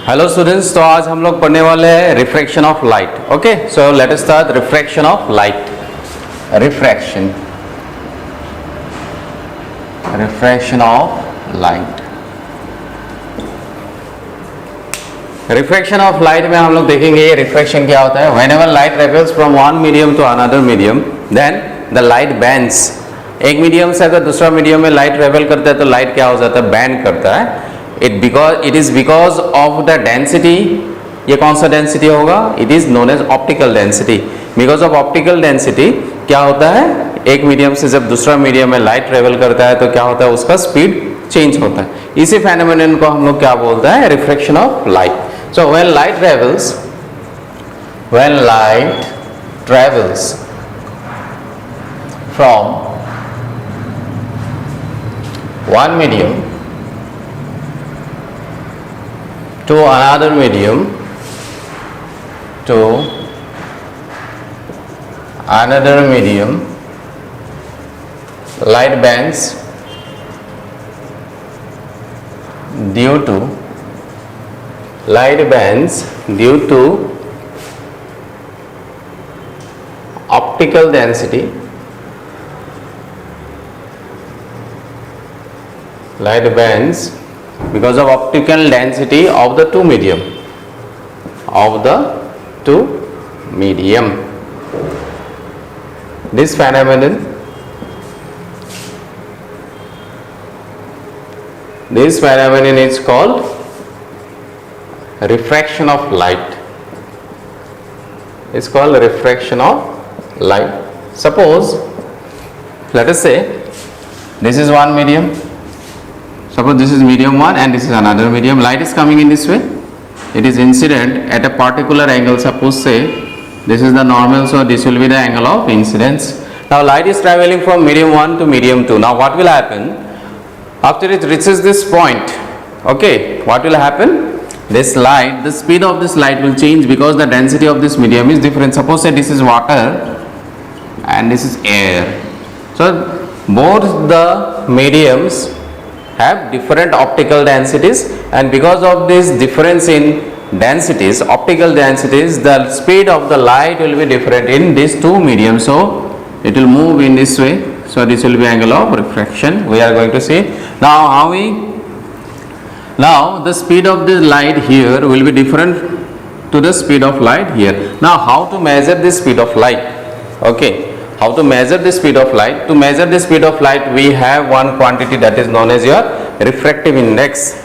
Hello students, तो आज हम लोग पढ़ने वाले हैं refraction of light. Okay, so let us start refraction of light. Refraction of light. Refraction of light में हम लोग देखेंगे रिफ्रैक्शन क्या होता है. Whenever light travels from one medium to another medium, then the light bends. एक medium से अगर दूसरा मीडियम में लाइट ट्रेवल करता है तो लाइट क्या हो जाता है, बेंड करता है. It is because of the density. ये कौन सा डेंसिटी होगा? It is known as optical density. Because of optical density क्या होता है, एक मीडियम से जब दूसरा मीडियम में लाइट ट्रेवल करता है तो क्या होता है, उसका स्पीड चेंज होता है. इसी फेनोमेनन को हम लोग क्या बोलते हैं, refraction of light. So when light travels from one medium to another medium light bends due to optical density. Light bends because of optical density of the two medium. This phenomenon is called refraction of light. It's called refraction of light. Suppose, let us say, this is one medium. Suppose this is medium 1 and this is another medium. Light is coming in this way. It is incident at a particular angle. Suppose say this is the normal, so this will be the angle of incidence. Now light is traveling from medium 1 to medium 2. Now what will happen? After it reaches this point, okay, what will happen? This light, the speed of this light will change because the density of this medium is different. Suppose say this is water and this is air. So both the mediums have different optical densities, and because of this difference in densities, optical densities, the speed of the light will be different in these two mediums. So it will move in this way. So this will be angle of refraction. We are going to see now now the speed of the light here will be different to the speed of light here. Now how to measure the speed of light? Okay, how to measure the speed of light? To measure the speed of light, we have one quantity that is known as your refractive index.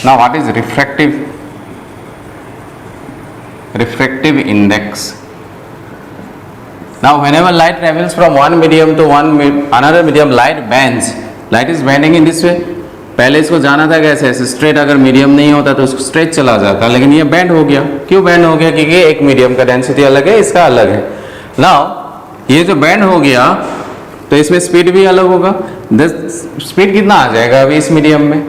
Now what is refractive index? Now whenever light travels from one medium to another medium, light bends. Light is bending in this way. पहले इसको जाना था कैसे, straight. अगर medium नहीं होता तो उसको स्ट्रेट चला जाता, लेकिन ये बेंड हो गया. क्यों बेंड हो गया? क्योंकि एक मीडियम का डेंसिटी अलग है, इसका अलग है. नाउ ये जो बैंड हो गया तो इसमें स्पीड भी अलग होगा. स्पीड कितना आ जाएगा अभी इस मीडियम में?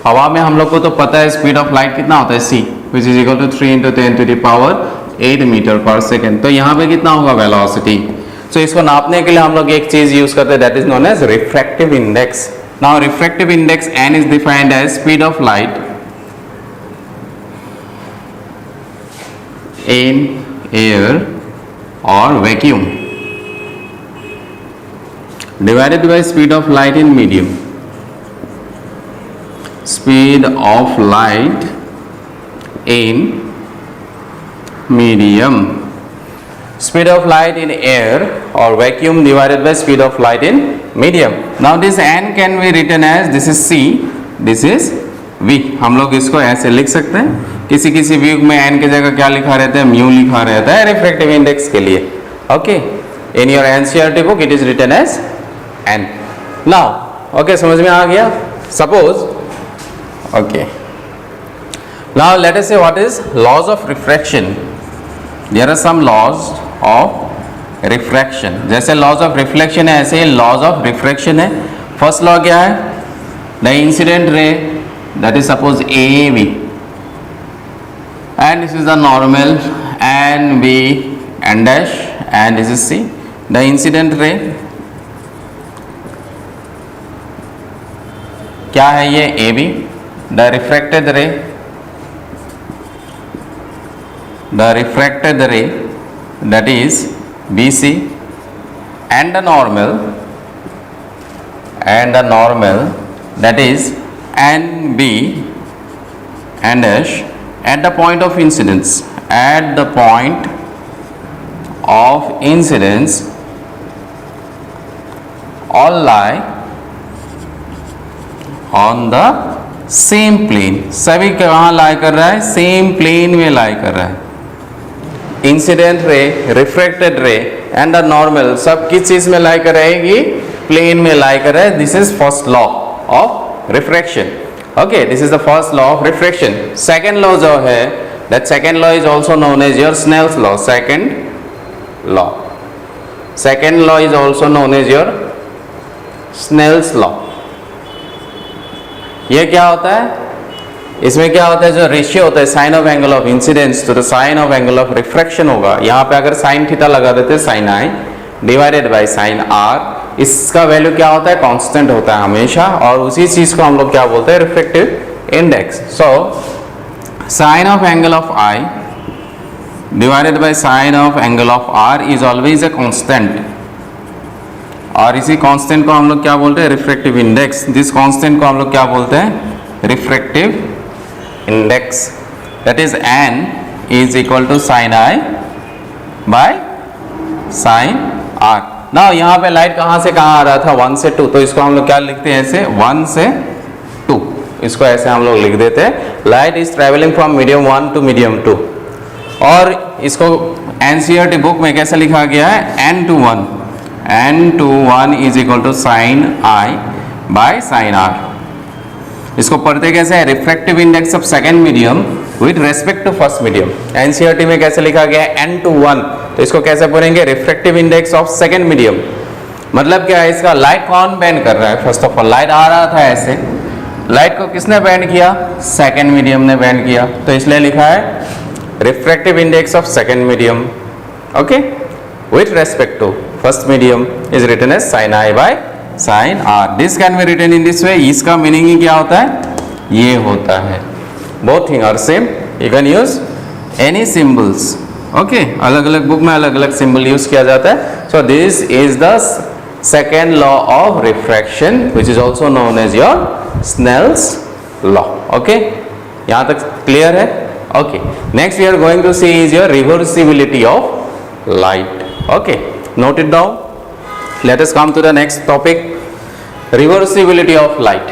हवा में हम लोग को तो पता है स्पीड ऑफ लाइट कितना होता है, c, which is equal to 3 × 10⁸ metre per second. तो यहाँ पे कितना होगा, वेलोसिटी. सो इसको नापने के लिए हम लोग एक चीज यूज करते हैं, that is known as refractive index. Now refractive index n is defined as speed of light in air or vacuum divided by speed of light in medium. Speed of light in medium. Speed of light in air or vacuum divided by speed of light in medium. Now this n can be written as, this is c, this is v. हम लोग इसको ऐसे लिख सकते हैं. किसी view में n की जगह क्या लिखा रहता है, म्यू लिखा रहता है रिफ्रैक्टिव इंडेक्स के लिए. Okay, in your NCERT book it is written as n. Now okay, समझ में आ गया? Suppose okay, now let us say what is laws of refraction. There are some laws of refraction. जैसे laws of reflection है, ऐसे laws of refraction है. First law क्या है? The incident ray, that is suppose AV, and this is the normal and B and dash, and this is C. The incident ray क्या है, ये AB. The refracted ray the refracted ray, that is BC, and the normal that is NB and dash at the point of incidence, all lie on the same plane. सभी कहाँ लाई कर रहा है? Same plane में लाई कर रहा है. Incident ray, refracted रे एंड द नॉर्मल सब किस चीज में लाई कर रहेगी? प्लेन में लाई कर रहा है. This is first law of refraction. Okay, this is the first law of refraction. Second law जो है, that second law is also known as your Snell's law. Second law is also known as your Snell's law. ये क्या होता है? इसमें क्या होता है? जो रेशियो होता है sine of angle of incidence to the sine of angle of refraction होगा. यहाँ पे अगर साइन थीटा लगा देते sine I divided by sine R, इसका वैल्यू क्या होता है? कांस्टेंट होता है हमेशा. और उसी चीज को हम लोग क्या बोलते हैं? Refractive index. So sine of angle of I divided by sine of angle of R is always a constant. और इसी कांस्टेंट को हम लोग क्या बोलते हैं? Refractive index. दिस कांस्टेंट को हम लोग क्या बोलते हैं? Refractive index. That is n is equal to sine I by sine R. Now यहाँ पे लाइट कहाँ से कहाँ आ रहा था? 1 से 2. तो इसको हम लोग क्या लिखते हैं? ऐसे 1 से 2. इसको ऐसे हम लोग लिख देते हैं. Light is travelling from medium 1 to medium 2. और इसको एनसीईआरटी बुक में कैसे लिखा गया है? n to 1. n to 1 is equal to sine I by sine R. इसको पढ़ते कैसे है? Refractive index of second medium with respect to first medium. NCERT में कैसे लिखा गया है? n to 1. तो इसको कैसे पढ़ेंगे? Refractive index of second medium. मतलब क्या है इसका? लाइट कौन बैंड कर रहा है? फर्स्ट ऑफ ऑल लाइट आ रहा था ऐसे. लाइट को किसने बैंड किया? सेकेंड मीडियम ने बैंड किया. तो इसलिए लिखा है refractive index of second medium. Okay, with respect to first medium is written as sin I by sin R. This can be written in this way. इसका मीनिंग ही क्या होता है? ये होता है. Both things are same. You can use any symbols. Okay, अलग अलग book में अलग अलग सिंबल यूज किया जाता है. So this is the second law of refraction, which is also known as your Snell's law. Okay, यहाँ तक क्लियर है? Okay. Next we are going to see is your reversibility of light. Okay, note it down. Let us come to the next topic, reversibility of light.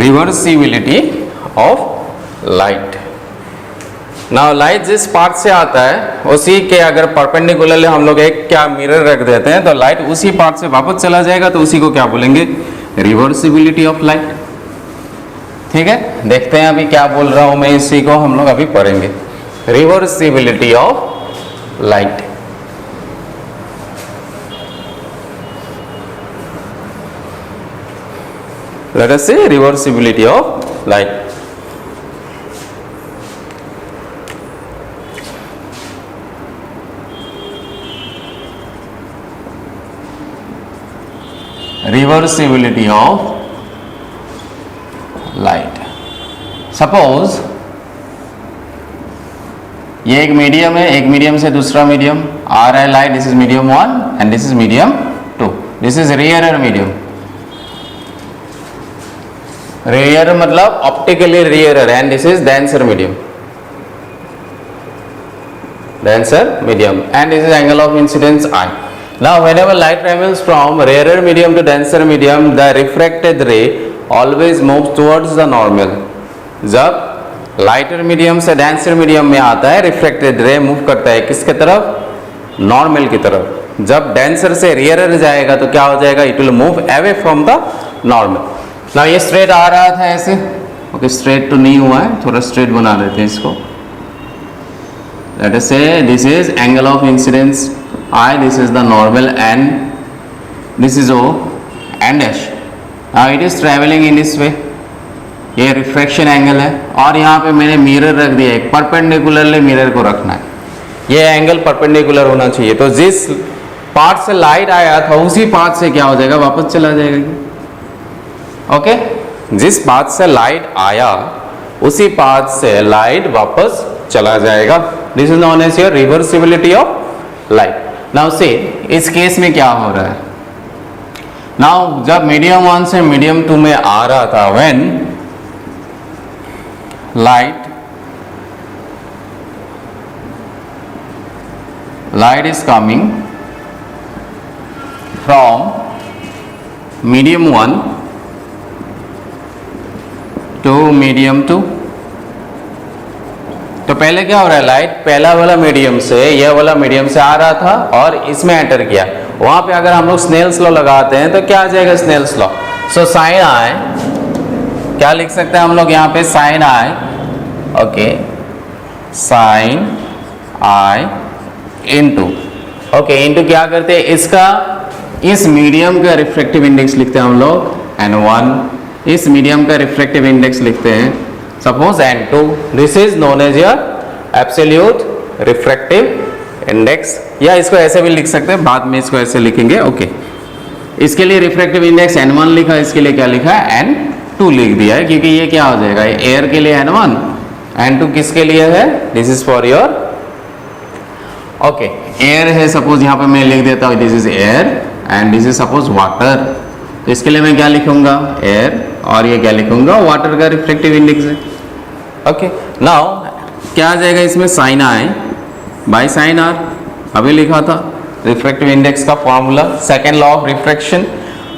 Reversibility of light. Now light जिस part से आता है उसी के अगर perpendicularly हम लोग एक क्या मिरर रख देते हैं तो लाइट उसी पार्ट से वापस चला जाएगा. तो उसी को क्या बोलेंगे? Reversibility of light. ठीक है, देखते हैं अभी क्या बोल रहा हूं मैं. इसी को हम लोग अभी पढ़ेंगे. Reversibility of light. Let us see reversibility of light. Reversibility of light. Suppose ये एक मीडियम है, एक मीडियम से दूसरा मीडियम आ रहा है light. This is medium 1 and this is medium 2. This is rare medium. Rare मतलब optically rare and this is denser medium. Denser medium and this is angle of incidence I. Now whenever light travels from rarer medium to denser medium, the refracted ray always moves towards the normal. जब lighter medium से denser medium में आता है refracted रे move करता है किसके तरफ? नॉर्मल की तरफ. जब डेंसर से रेयर जाएगा तो क्या हो जाएगा? It will move away from the normal. Now ये स्ट्रेट आ रहा था ऐसे. ओके, स्ट्रेट तो नहीं हुआ है, थोड़ा स्ट्रेट बना देते हैं इसको. Late us say this is angle of incidence I, this is the normal and this is O and dash. Now it is traveling in this way. ये रिफ्रैक्शन एंगल है और यहाँ पे मैंने मिरर रख दिया. एक परपेंडिकुलरली मिरर को रखना है. ये एंगल परपेंडिकुलर होना चाहिए, तो जिस पाथ से लाइट आया था उसी पाथ से क्या हो जाएगा, वापस चला जाएगा। ओके, जिस पाथ से लाइट आया उसी पाथ से लाइट वापस चला जाएगा। This is known as your reversibility of light. Now see इस केस में क्या हो रहा है, नाउ जब मीडियम 1 से मीडियम 2 में आ रहा था, when light is coming from medium 1 to medium 2, तो पहले क्या हो रहा है, लाइट पहला वाला मीडियम से यह वाला मीडियम से आ रहा था और इसमें एंटर किया। वहां पे अगर हम लोग स्नेल्स लॉ लगाते हैं तो क्या आ जाएगा, Snell's law. So sine I, क्या लिख सकते हैं हम लोग यहाँ पे, sine I, okay, sine I into, okay, into क्या करते हैं, इसका इस मीडियम का रिफ्रैक्टिव इंडेक्स लिखते हैं हम लोग n1, इस मीडियम का रिफ्रैक्टिव इंडेक्स लिखते हैं suppose n2। This is known as your absolute refractive index, या इसको ऐसे भी लिख सकते हैं, बाद में इसको ऐसे लिखेंगे। ओके, इसके लिए रिफ्रैक्टिव इंडेक्स n1 लिखा, इसके लिए क्या लिखा है, n2 लिख दिया है, क्योंकि ये क्या हो जाएगा, एयर के लिए n1, n2 किसके लिए है, this is for your, okay, air है सपोज, यहाँ पे मैं लिख देता हूँ this is air and this is suppose water, तो इसके लिए मैं क्या लिखूंगा, एयर, और ये क्या लिखूंगा, वाटर का रिफ्रैक्टिव इंडेक्स है। ओके, नाउ क्या आ जाएगा इसमें, sine I by sine R, अभी लिखा था रिफ्रैक्टिव इंडेक्स का formula, second law of refraction.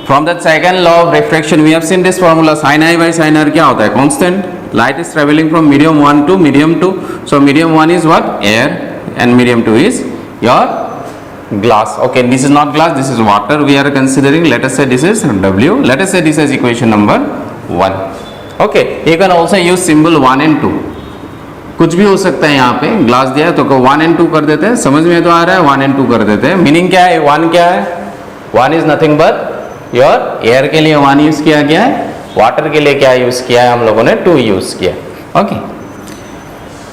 From that second law of refraction we have seen this formula, sine I by sine are क्या होता है, constant, light is travelling from medium 1 to medium 2, so medium 1 is what, air, and medium 2 is your glass. Okay, this is not glass, this is water we are considering. Let us say this is W, let us say this is equation number 1. Okay, you can also use symbol 1 and 2, कुछ भी हो सकता है। यहाँ पे glass दिया है तो 1 and 2 कर देते हैं, समझ में तो आ रहा है, 1 and 2 कर देते हैं। मीनिंग क्या है, 1 क्या है, 1 is nothing but your air के लिए 1 यूज किया गया है, वाटर के लिए क्या यूज किया है हम लोगों ने, 2 यूज किया। ओके,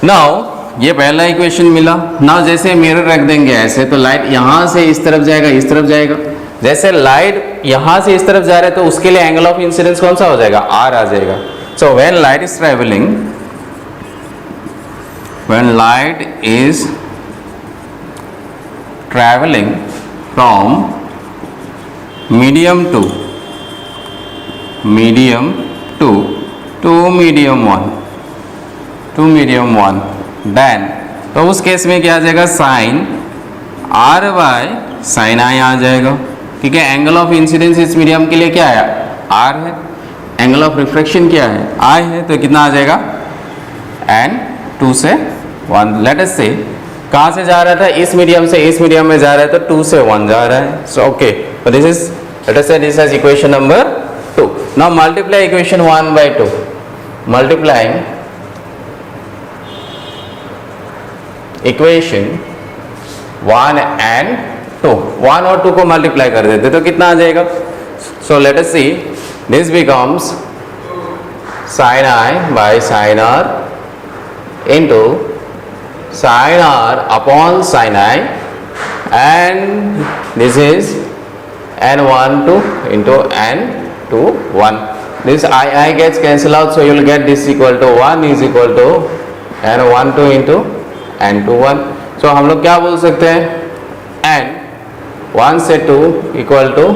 नाउ ये पहला इक्वेशन मिला। ना जैसे मिरर रख देंगे ऐसे, तो लाइट यहाँ से इस तरफ जाएगा, इस तरफ जाएगा, जैसे लाइट यहाँ से इस तरफ जा रहा है तो उसके लिए एंगल ऑफ इंसिडेंस कौन सा हो जाएगा, आर आ जाएगा। So when light is travelling, when light is travelling from medium 2 to medium 1 then, तो उस केस में क्या आ जाएगा, sine R by sine I आ जाएगा, क्योंकि एंगल ऑफ इंसिडेंस इस मीडियम के लिए क्या है, आर है, एंगल ऑफ रिफ्रैक्शन क्या है, आई है, तो कितना आ जाएगा, एन 2 से 1। लेट अस से कहाँ से जा रहा था, इस मीडियम से इस मीडियम में जा रहा है, तो 2 से 1 जा रहा है। सो ओके, तो this is, late us say this is equation number 2। Now multiply equation 1 by 2, multiplying equation 1 and 2, 1 और 2 को मल्टीप्लाई कर देते तो कितना आ जाएगा। So let us see, this becomes sine I by sine R into sine R upon sine I, and this is n1 2 into n2 1. This I gets cancelled out, so you will get this equal to 1 is equal to n1 2 into n2 1. So हम लोग क्या बोल सकते हैं, n 1 से 2 equal to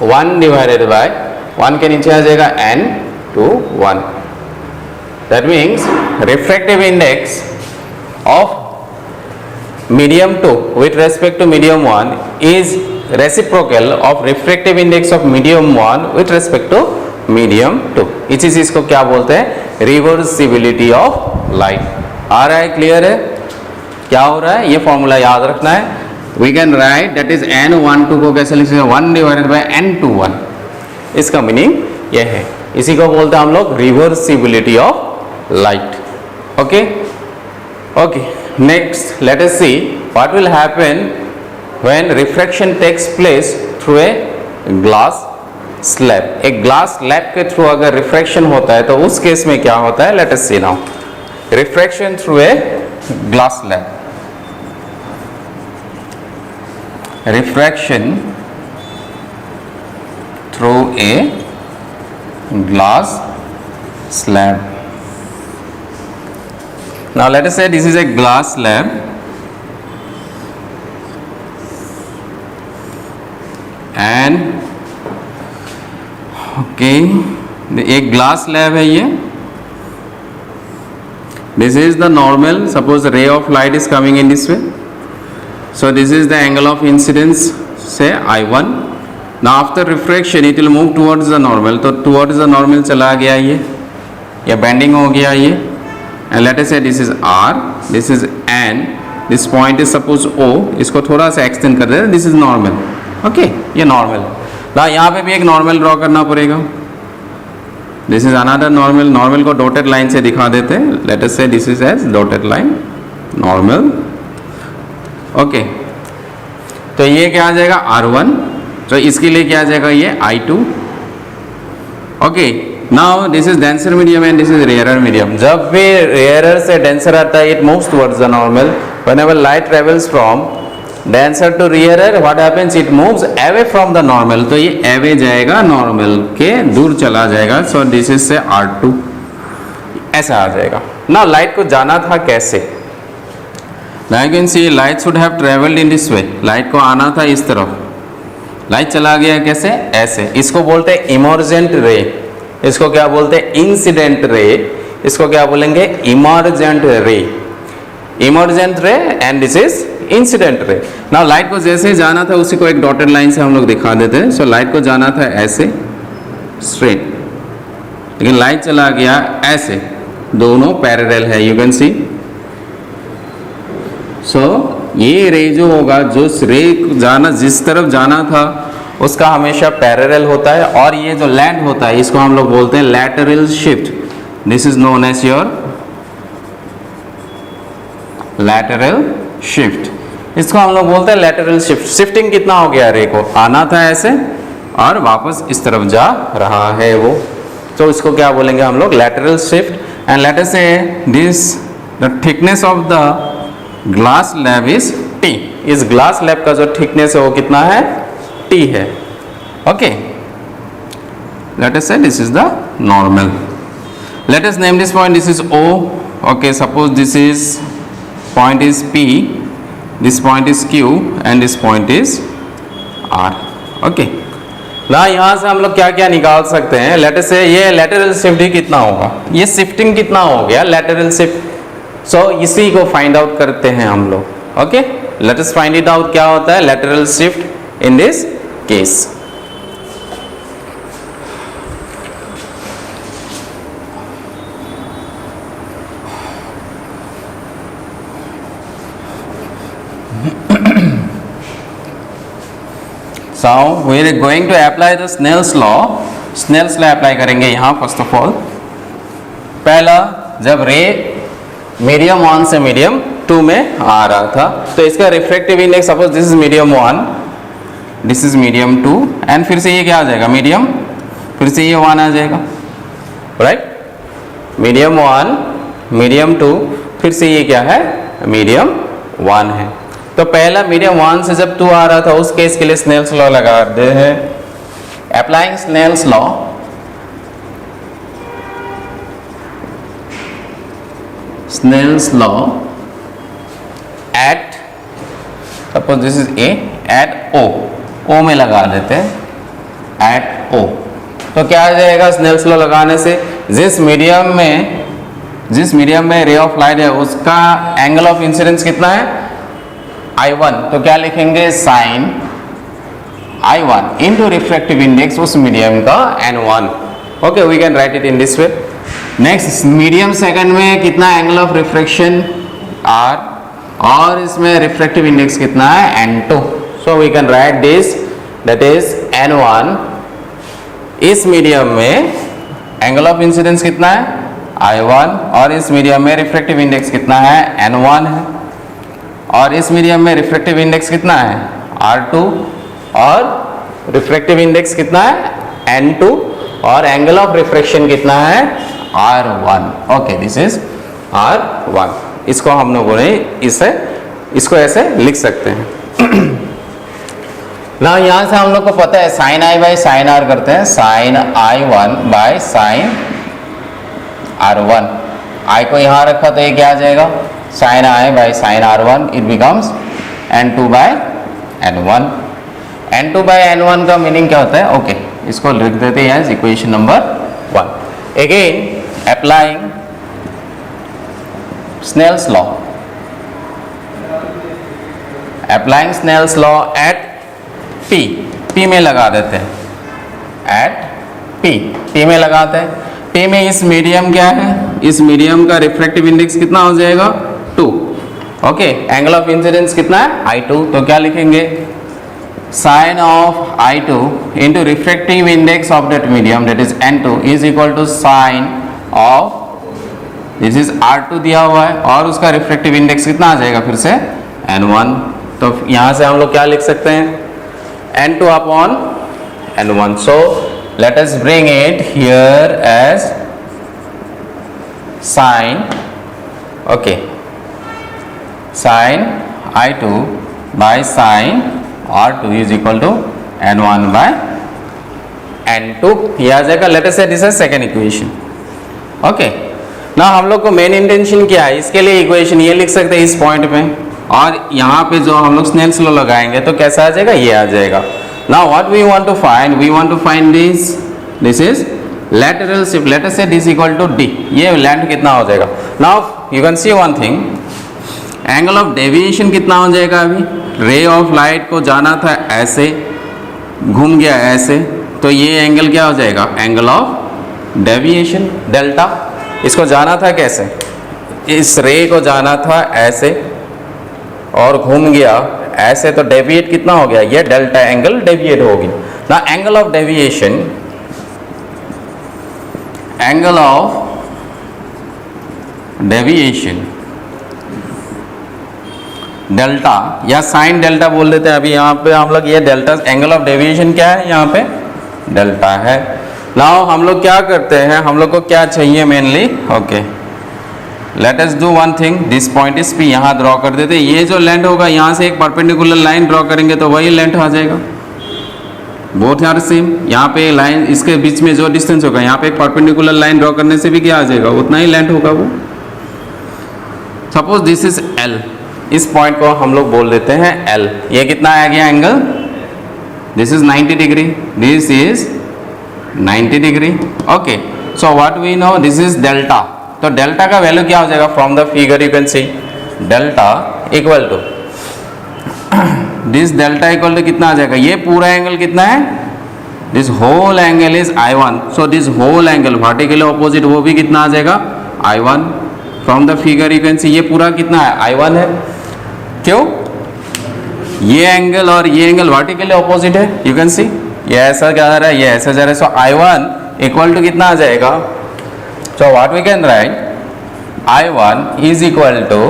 1 divided by 1 के नीचे आ जाएगा n to 1. That means refractive index of medium 2 with respect to medium 1 is reciprocal of refractive index of medium 1 with respect to medium 2. इसी चीज को क्या बोलते हैं, रिवर्सिबिलिटी ऑफ लाइट. आ रहा है, क्लियर है क्या हो रहा है, ये फॉर्मूला याद रखना है. We can write that is n12 को कैसे लिख सकते हैं, 1 डिवाइडेड बाय n21. इसका मीनिंग ये है, इसी को बोलते हैं हम लोग reversibility of light. Okay okay, next let us see what will happen when refraction takes place through a glass slab. एक ग्लास स्लैब के थ्रू अगर रिफ्रैक्शन होता है तो उस केस में क्या होता है, let us see now. Refraction through a glass slab. refraction through a glass slab. Now let us say this is a glass slab and okay, एक glass slab है ये. This is the normal. Suppose the ray of light is coming in this way. So this is the angle of incidence, say I1. Now after refraction it will move towards the normal. तो towards the normal चला गया ये, या bending हो गया ये. And let us say this is R, this is N, this point is suppose O. इसको थोड़ा सा extend कर देते हैं. This is normal. Okay, ये normal. ना यहाँ पे भी एक normal draw करना पड़ेगा. This is another normal. Normal को dotted line से दिखा देते हैं. Let us say this is as dotted line, normal. Okay. तो ये क्या आ जाएगा R1. तो इसके लिए क्या आ जाएगा ये I2. Okay. Now this is denser medium and this is rarer medium. जब भी rarer से denser आता है, it moves towards the normal. Whenever light travels from denser to rarer, what happens? It moves away from the normal. तो ये away जाएगा normal के दूर चला जाएगा. So this is say R2. ऐसा आ जाएगा. Now light को जाना था कैसे? Now you can see light should have traveled in this way. Light को आना था इस तरफ. Light चला गया कैसे? ऐसे. इसको बोलते हैं emergent ray. इसको क्या बोलते हैं? Incident ray. इसको क्या बोलेंगे? इमर्जेंट रे. इमर्जेंट रे and this is incident ray. Now light को जैसे जाना था उसी को एक डॉटेड लाइन से हम लोग दिखा देते हैं. सो लाइट को जाना था ऐसे स्ट्रेट, लेकिन लाइट चला गया ऐसे. दोनों पैरेलल है, यू कैन सी. सो ये रे जो होगा, जो रे जाना जिस तरफ जाना था उसका हमेशा पैरेलल होता है. और ये जो लैंड होता है इसको हम लोग बोलते हैं lateral shift. This is known as your lateral shift. इसको हम लोग बोलते हैं लैटरल शिफ्ट. शिफ्टिंग कितना हो गया? रे को आना था ऐसे और वापस इस तरफ जा रहा है वो. तो इसको क्या बोलेंगे हम लोग? Lateral shift. And let us say this the thickness of the glass slab is T. इस ग्लास स्लैब का जो थिकनेस है वो कितना है? T है. Okay. Let us say this is the normal. Let us name this point. This is O. Okay. Suppose this is point is P. This point is Q and this point is R. Okay. ना यहाँ से हम लोग क्या क्या निकाल सकते हैं? Let us say ये lateral shift ही कितना होगा? ये shifting कितना हो गया? Lateral shift. So इसी को find out करते हैं हम लोग. Okay. Let us find it out. क्या होता है lateral shift in this case? So we are going to apply the Snell's law. Snell's law apply करेंगे यहाँ. फर्स्ट ऑफ ऑल पहला, जब रे मीडियम 1 से मीडियम 2 में आ रहा था तो इसका refractive index, suppose this is medium 1, this is medium 2 and फिर से ये क्या आ जाएगा? मीडियम, फिर से ये 1 आ जाएगा. राइट. मीडियम 1, मीडियम 2, फिर से ये क्या है? मीडियम 1 है. तो पहला मीडियम 1 से जब 2 आ रहा था उस केस के लिए स्नेल्स लॉ लगा दे हैं. Applying Snell's law, Snell's law at, suppose this is A, at O. O में लगा देते हैं, एट ओ. तो क्या आ जाएगा स्नेल्स लॉ लगाने से? जिस मीडियम में रे ऑफ लाइट है उसका एंगल ऑफ इंसिडेंस कितना है? I1. तो क्या लिखेंगे? Sine I1 into refractive index उस मीडियम का N1. Okay, we can write it in this way. Next, medium second में कितना एंगल ऑफ रिफ्रैक्शन? R. और इसमें रिफ्रैक्टिव इंडेक्स कितना है? N2. So we can write this, that is N1. इस medium में एंगल ऑफ इंसिडेंस कितना है? I1. और इस मीडियम में रिफ्रैक्टिव इंडेक्स कितना है? N1 है. और इस मीडियम में रिफ्रैक्टिव इंडेक्स कितना है? R2. और रिफ्रैक्टिव इंडेक्स कितना है? N2. और एंगल ऑफ रिफ्रैक्शन कितना है? R1. Okay, this is R1. इसको हम लोगों ने इसको ऐसे लिख सकते हैं. ना यहाँ से हम लोग को पता है sine i by sine r करते हैं, sine i one by sine r one. I को यहाँ रखा तो ये क्या आ जाएगा, sine i by sine r one, it becomes n2 by n1। n2 by n1 का मीनिंग क्या होता है, ओके इसको लिख देते हैं as equation number 1। Again applying Snell's law, applying Snell's law at P में लगा देते हैं, एट P में लगाते हैं। P में इस मीडियम क्या है, इस मीडियम का रिफ्रैक्टिव इंडेक्स कितना हो जाएगा 2, ओके। एंगल ऑफ इंसिडेंस कितना है I2, तो क्या लिखेंगे sine of I2 into refractive index of that medium that is N2 is equal to sine of, this is R2 दिया हुआ है और उसका रिफ्रैक्टिव इंडेक्स कितना आ जाएगा फिर से N1। तो यहाँ से हम लोग क्या लिख सकते हैं N2 upon N1। so let us bring it here as sine, okay, sine I2 by sine R2 is equal to N1 by N2, ये आ जाएगा। let us say this is second equation, okay। ना हम लोग को main intention क्या है, इसके लिए इक्वेशन ये लिख सकते हैं इस पॉइंट पे, और यहाँ पे जो हम लोग स्नेल्स लॉ लगाएंगे तो कैसा आ जाएगा, ये आ जाएगा। Now what we want to find, we want to find this is lateral shift, let us say this equal to d, ये लेंथ कितना हो जाएगा। Now you can C one thing, angle of deviation कितना हो जाएगा, अभी रे of light को जाना था ऐसे, घूम गया ऐसे, तो ये एंगल क्या हो जाएगा, एंगल ऑफ डेविएशन डेल्टा। इसको जाना था कैसे, इस रे को जाना था ऐसे और घूम गया ऐसे, तो डेविएट कितना हो गया, ये डेल्टा एंगल डेविएट हो गया ना। Angle of deviation, angle of deviation delta या साइन डेल्टा बोल देते हैं। अभी यहाँ पे हम लोग ये डेल्टा, एंगल ऑफ डेविएशन क्या है, यहाँ पे डेल्टा है। नाउ हम लोग क्या करते हैं, हम लोग को क्या चाहिए mainly, okay let us do one thing, this point is P, यहाँ ड्रॉ कर देते हैं। ये जो लेंथ होगा यहाँ से एक परपेंडिकुलर लाइन ड्रॉ करेंगे तो वही लेंथ आ जाएगा, बोथ आर सेम। यहाँ पे लाइन, इसके बीच में जो डिस्टेंस होगा यहाँ पे एक परपेंडिकुलर लाइन ड्रॉ करने से भी क्या आ जाएगा, उतना ही लेंथ होगा वो। सपोज दिस इज L, इस पॉइंट को हम लोग बोल देते हैं L। ये कितना आ गया angle, this is 90 degree, this is 90 degree, okay. So what we know, this is delta, तो डेल्टा का वैल्यू क्या हो जाएगा, from the figure you can see delta equal to this, delta equal to कितना आ जाएगा, ये पूरा एंगल कितना है, this whole angle is I1, so this whole angle vertical opposite वो भी कितना आ जाएगा I1, from the figure you can सी ये पूरा कितना है I1 है। क्यों, ये एंगल और ये एंगल वर्टिकली ऑपोजिट है, यू कैन सी ये ऐसा जा रहा है, ये ऐसा जा रहा है, सो I1 इक्वल टू कितना आ जाएगा, so what we can write, I1 is equal to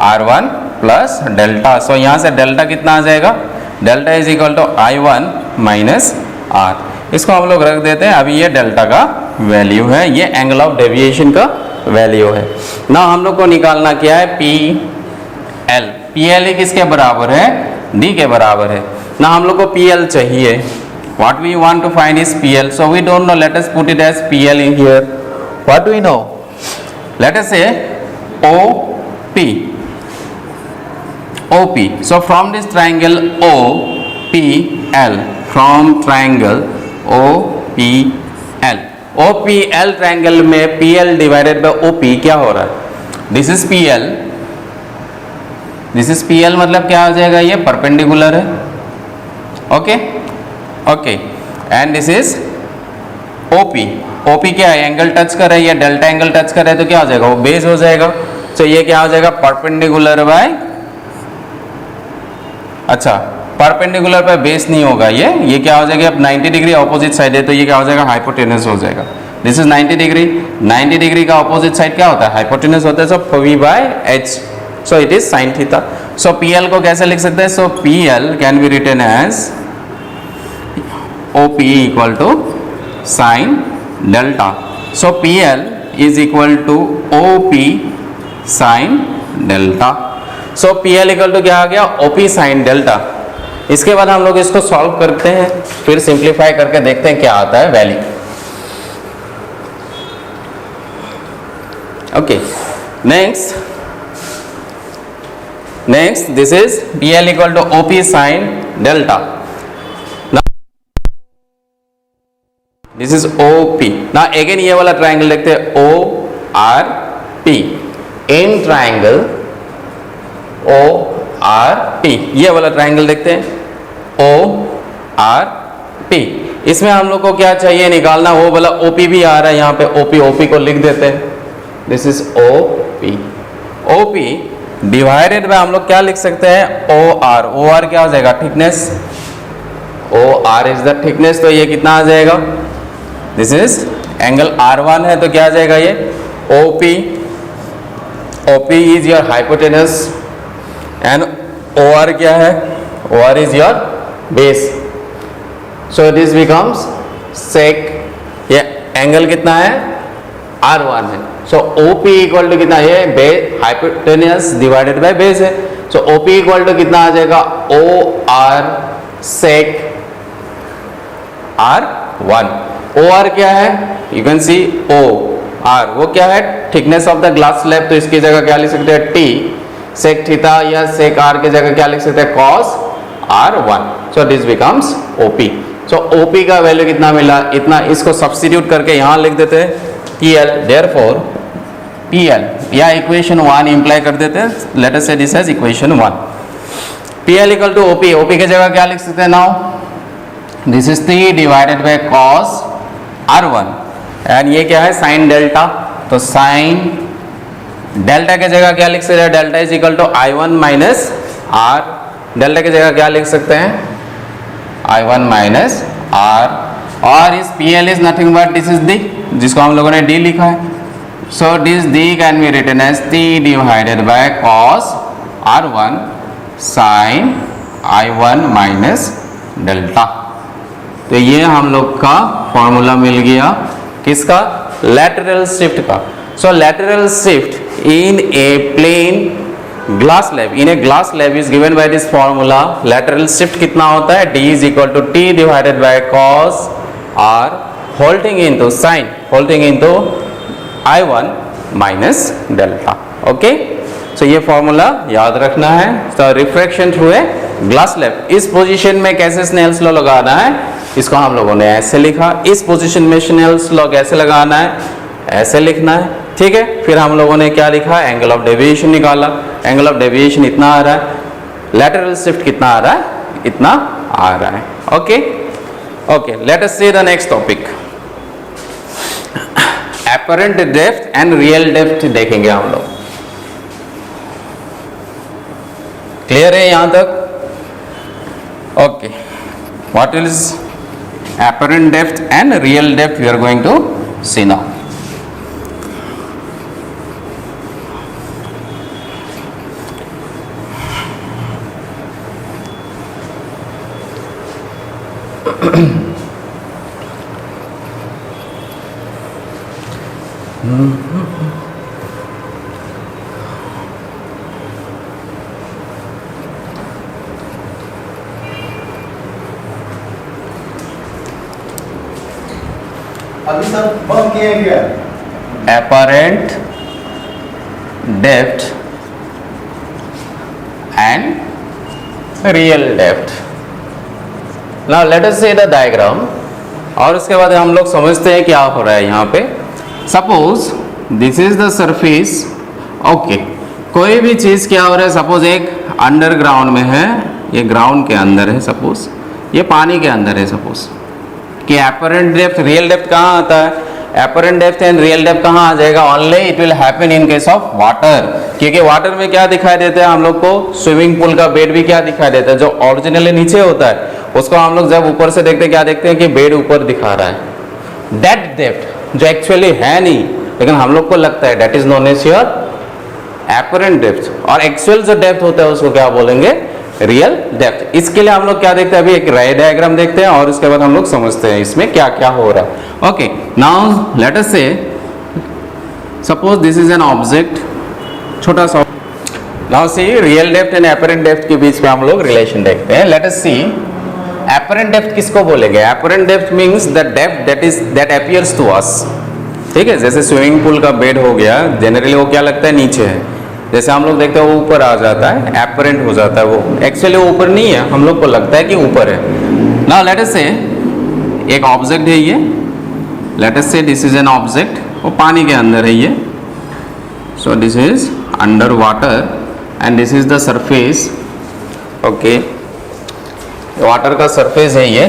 R1 plus delta. So यहाँ से डेल्टा कितना आ जाएगा, delta is equal to I1 minus R, इसको हम लोग रख देते हैं। अभी ये डेल्टा का वैल्यू है, ये एंगल ऑफ डेविएशन का वैल्यू है ना। हम लोग को निकालना क्या है, PL, PL किसके बराबर है, D के बराबर है ना। हम लोग को PL चाहिए, what we want to find is PL, so we don't know, let us put it as PL in here. What do we know, let us say OP, OP, so from this triangle OPL, from triangle OPL, OPL triangle में PL divided by OP क्या हो रहा है, this is PL, this is PL मतलब क्या हो जाएगा, ये परपेंडिकुलर है, okay okay, and this is OP, OP क्या है, एंगल टच कर रहा है, ये डेल्टा एंगल टच कर रहा है, तो क्या हो जाएगा, वो बेस हो जाएगा। तो ये क्या हो जाएगा, परपेंडिकुलर बाय, अच्छा परपेंडिकुलर पे बेस नहीं होगा, ये क्या हो जाएगा, अब 90 डिग्री ऑपोजिट साइड है तो ये क्या हो जाएगा, हाइपोटेनस हो जाएगा। दिस इज 90 डिग्री, 90 डिग्री का ऑपोजिट साइड क्या होता है, हाइपोटेनस होता है, so V by H, so it is sine theta. So PL को कैसे लिख सकते हैं, so PL can be written as OP equal to sine delta. So PL is equal to OP sine delta. So PL equal to क्या आ गया, OP sine delta. इसके बाद हम लोग इसको सॉल्व करते हैं, फिर सिंप्लीफाई करके देखते हैं क्या आता है value. Okay, next this is PL equal to OP sine delta. This is OP। ना अगेन ये वाला ट्राइंगल देखते हैं ORP। इन ट्राइंगल ORP, ये वाला ट्राइंगल देखते हैं ORP। इसमें हम लोग को क्या चाहिए निकालना, वो वाला OP भी आ रहा है यहाँ पे, OP को लिख देते हैं। This is OP divided by हम लोग क्या लिख सकते हैं OR क्या हो जाएगा, thickness. OR is the thickness, तो ये कितना आ जाएगा, दिस इज एंगल R1 है, तो क्या आ जाएगा ये OP is your hypotenuse and OR क्या है, OR is your base, so this becomes sec. ये एंगल कितना है, R1 है, सो OP इक्वल टू कितना, ये base hypotenuse divided by base है, सो OP इक्वल टू कितना आ जाएगा OR सेक R1। OR क्या है, यू कैन सी OR, वो क्या है, thickness of the glass slab, तो इसकी जगह क्या लिख सकते हैं T। सेक थीटा या सेक R की जगह क्या लिख सकते हैं cos R1, so this becomes OP। So OP का वैल्यू कितना मिला, इतना, इसको सब्स्टिट्यूट करके यहाँ लिख देते हैं PL, देयरफॉर PL या इक्वेशन 1 इंप्लाई कर देते हैं, let us say this as equation 1। PL equal to OP की जगह क्या लिख सकते हैं now, this is 3 divided by cos R1 and ये क्या है साइन डेल्टा, तो साइन डेल्टा की जगह क्या लिख सकते हैं, delta is equal to I1 minus R। Delta की जगह क्या लिख सकते हैं, I1 माइनस R, और इस PL is nothing but this is D, जिसको हम लोगों ने D लिखा है, so this D can be written as 3 divided by cos R1 sine I1 minus delta. तो ये हम लोग का फॉर्मूला मिल गया, किसका, लैटरल शिफ्ट का। So lateral shift in a plane glass slab, in a glass slab is given by this formula. Lateral shift कितना होता है, D is equal to T divided by cos R holding into sine, holding into I1 minus delta. Okay, so ये formula याद रखना है। तो refraction through a glass slab, इस position में कैसे स्नेल्स लॉ लगाना है, इसको हम लोगों ने ऐसे लिखा। इस पोजीशन में स्नेल्स लॉ कैसे लगाना है, ऐसे लिखना है, ठीक है। फिर हम लोगों ने क्या लिखा, एंगल ऑफ डेविएशन निकाला, एंगल ऑफ डेविएशन इतना आ रहा है, लैटरल शिफ्ट कितना आ रहा है, इतना आ रहा है। Okay okay, let us see the next topic, apparent depth and real depth देखेंगे हम लोग। क्लियर है यहां तक? Okay, what is apparent depth and real depth we are going to see now. अभी सब बम किए क्या? Apparent depth and real depth. Now let us see the diagram. और उसके बाद हम लोग समझते हैं क्या हो रहा है यहाँ पे। Suppose this is the surface. Okay, कोई भी चीज़ क्या हो रहा है, सपोज एक अंडरग्राउंड में है, ये ग्राउंड के अंदर है, सपोज ये पानी के अंदर है, सपोज कि एपरेंट डेप्थ रियल डेप्थ कहाँ आता है, apparent depth and real depth कहाँ आ जाएगा, only it will happen in case of water. क्योंकि वाटर में क्या दिखाई देता है हम लोग को, स्विमिंग पूल का बेड भी क्या दिखाई देता है, जो ओरिजिनली नीचे होता है उसको हम लोग जब ऊपर से देखते हैं क्या देखते हैं कि बेड ऊपर दिखा रहा है। दैट डेप्थ जो एक्चुअली है नहीं, लेकिन हम लोग को लगता है, that is known as your apparent depth. और एक्चुअल जो डेप्थ होता है उसको क्या बोलेंगे, रियल डेप्थ। इसके लिए हम लोग क्या देखते हैं, अभी एक रे डायग्राम देखते हैं और उसके बाद हम लोग समझते हैं इसमें क्या क्या हो रहा है। Okay, now let us say suppose this is an object, छोटा सा। Now see real depth and apparent depth के बीच में हम लोग रिलेशन देखते हैं. Let us see apparent depth किसको बोलेंगे. Apparent depth means the depth that appears to us. ठीक है, जैसे स्विमिंग पूल का बेड हो गया, जनरली वो क्या लगता है नीचे है, जैसे हम लोग देखते हैं वो ऊपर आ जाता है, एपरेंट हो जाता है, वो एक्चुअली वो ऊपर नहीं है, हम लोग को लगता है कि ऊपर है. नाउ लेट अस से एक ऑब्जेक्ट है ये, late us say this is an object, वो पानी के अंदर है ये. सो this is under water and this is the surface. Okay, water का सरफेस है ये.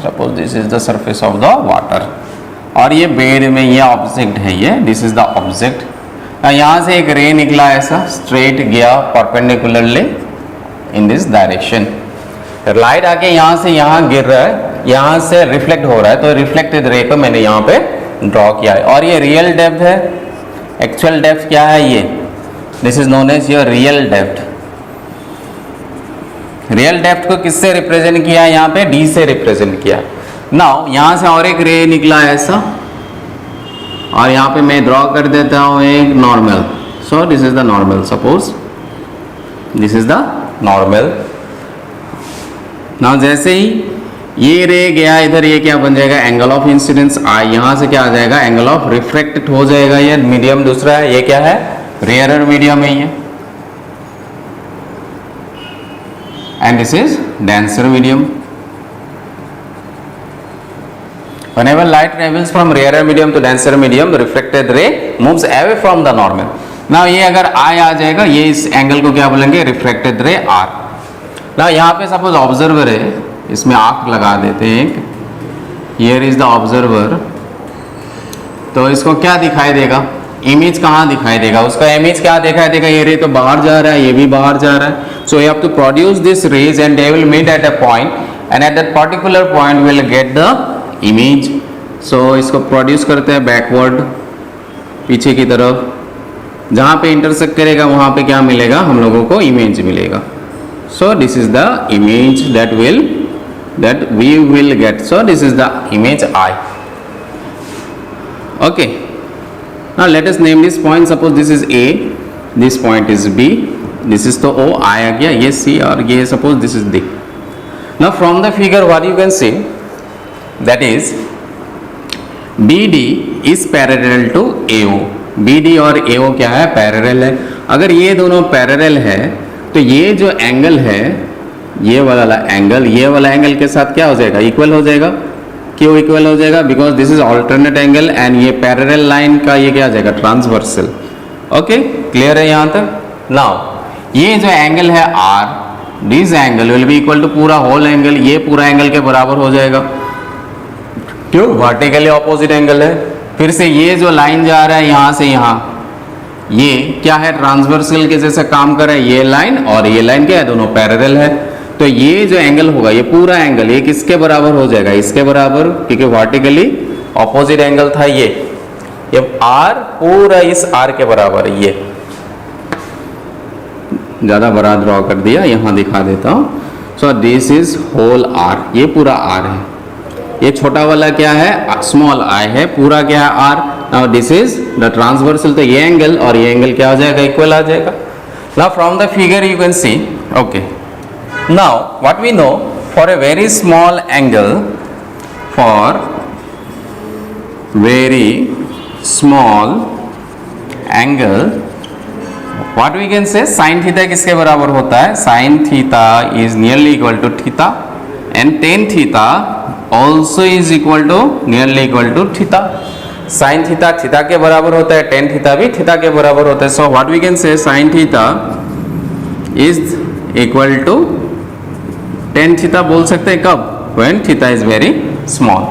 Suppose this is the surface of the water और ये बेड में ये ऑब्जेक्ट है ये, दिस इज द ऑब्जेक्ट. यहाँ से एक रे निकला ऐसा, स्ट्रेट गया perpendicularly in this direction. Light आके यहाँ से यहाँ गिर रहा है, यहाँ से रिफ्लेक्ट हो रहा है, तो रिफ्लेक्टेड रे को मैंने यहाँ पे ड्रॉ किया है. और ये रियल डेप्थ है. एक्चुअल डेप्थ क्या है ये, this is known as your real depth. Real depth को किससे रिप्रेजेंट किया है, यहाँ पे डी से रिप्रेजेंट किया. नाउ यहाँ से और एक रे निकला ऐसा और यहाँ पे मैं ड्रॉ कर देता हूँ एक normal. So this is the normal. Suppose this is the normal. Now जैसे ही ये रे गया इधर, ये क्या बन जाएगा, एंगल ऑफ इंसिडेंस आई. यहाँ से क्या आ जाएगा, एंगल ऑफ रिफ्लेक्ट हो जाएगा. ये मीडियम दूसरा है, ये क्या है, रेयरर मीडियम है ये. And this is denser medium. Whenever light travels from rarer medium to denser medium, the reflected ray moves away from the normal. Now ये अगर I आ जाएगा, ये इस एंगल को क्या बोलेंगे, reflected ray R. Now यहाँ पे सपोज ऑब्जर्वर है, इसमें आंख लगा देते हैं एक. Here is the observer. तो इसको क्या दिखाई देगा, इमेज कहाँ दिखाई देगा, उसका इमेज क्या दिखाई देगा, ये रे तो बाहर जा रहा है, ये भी बाहर जा रहा है. So you have to produce this rays and they will meet at a point and at that particular point will get the image. So इसको प्रोड्यूस करते हैं बैकवर्ड, पीछे की तरफ, जहाँ पे इंटरसेक्ट करेगा वहाँ पे क्या मिलेगा, हम लोगों को इमेज मिलेगा. So this is the image that we will get. So this is the image I. Okay, now let us name this point. Suppose this is A, this point is B, this is तो O, I आ गया, ये C और ये suppose this is D. Now from the figure what you can see, that is BD is parallel to AO. BD और AO क्या है, parallel है. अगर ये दोनों पैरेलल है तो ये जो एंगल है, ये वाला एंगल, ये वाला एंगल के साथ क्या हो जाएगा, इक्वल हो जाएगा. क्यों इक्वल हो जाएगा, because this is alternate angle and ये पैरेलल लाइन का ये क्या आ जाएगा, ट्रांसवर्सल. ओके, क्लियर है यहाँ तक. नाउ ये जो एंगल है R, this angle will be equal to पूरा होल एंगल, ये पूरा एंगल के बराबर हो जाएगा. क्यों, वर्टिकली ऑपोजिट एंगल है. फिर से ये जो लाइन जा रहा है यहाँ से यहाँ, ये क्या है, ट्रांसवर्सल के जैसे काम कर रहा है. ये लाइन और ये लाइन क्या है, दोनों पैरेलल है. तो ये जो एंगल होगा, ये पूरा एंगल ये किसके बराबर हो जाएगा, इसके बराबर, क्योंकि वर्टिकली ऑपोजिट एंगल था ये R पूरा इस R के बराबर है. ये ज्यादा बड़ा ड्रॉ कर दिया, यहाँ दिखा देता हूँ. So this is whole R, ये पूरा R है. ये छोटा वाला क्या है, स्मॉल I है, पूरा क्या है R. Now this is the transversal, तो ये एंगल और ये एंगल क्या हो जाएगा, इक्वल आ जाएगा. Now from the figure you can C. Okay, now what we know, for a very small angle, for very small angle, what we can say, sin theta किसके बराबर होता है, sin theta is nearly equal to theta and tan theta also is equal to nearly equal to theta. sin theta theta के बराबर होता है, tan theta भी theta के बराबर होता है. so what we can say, sin theta is equal to tan theta बोल सकते हैं कब, when theta is very small.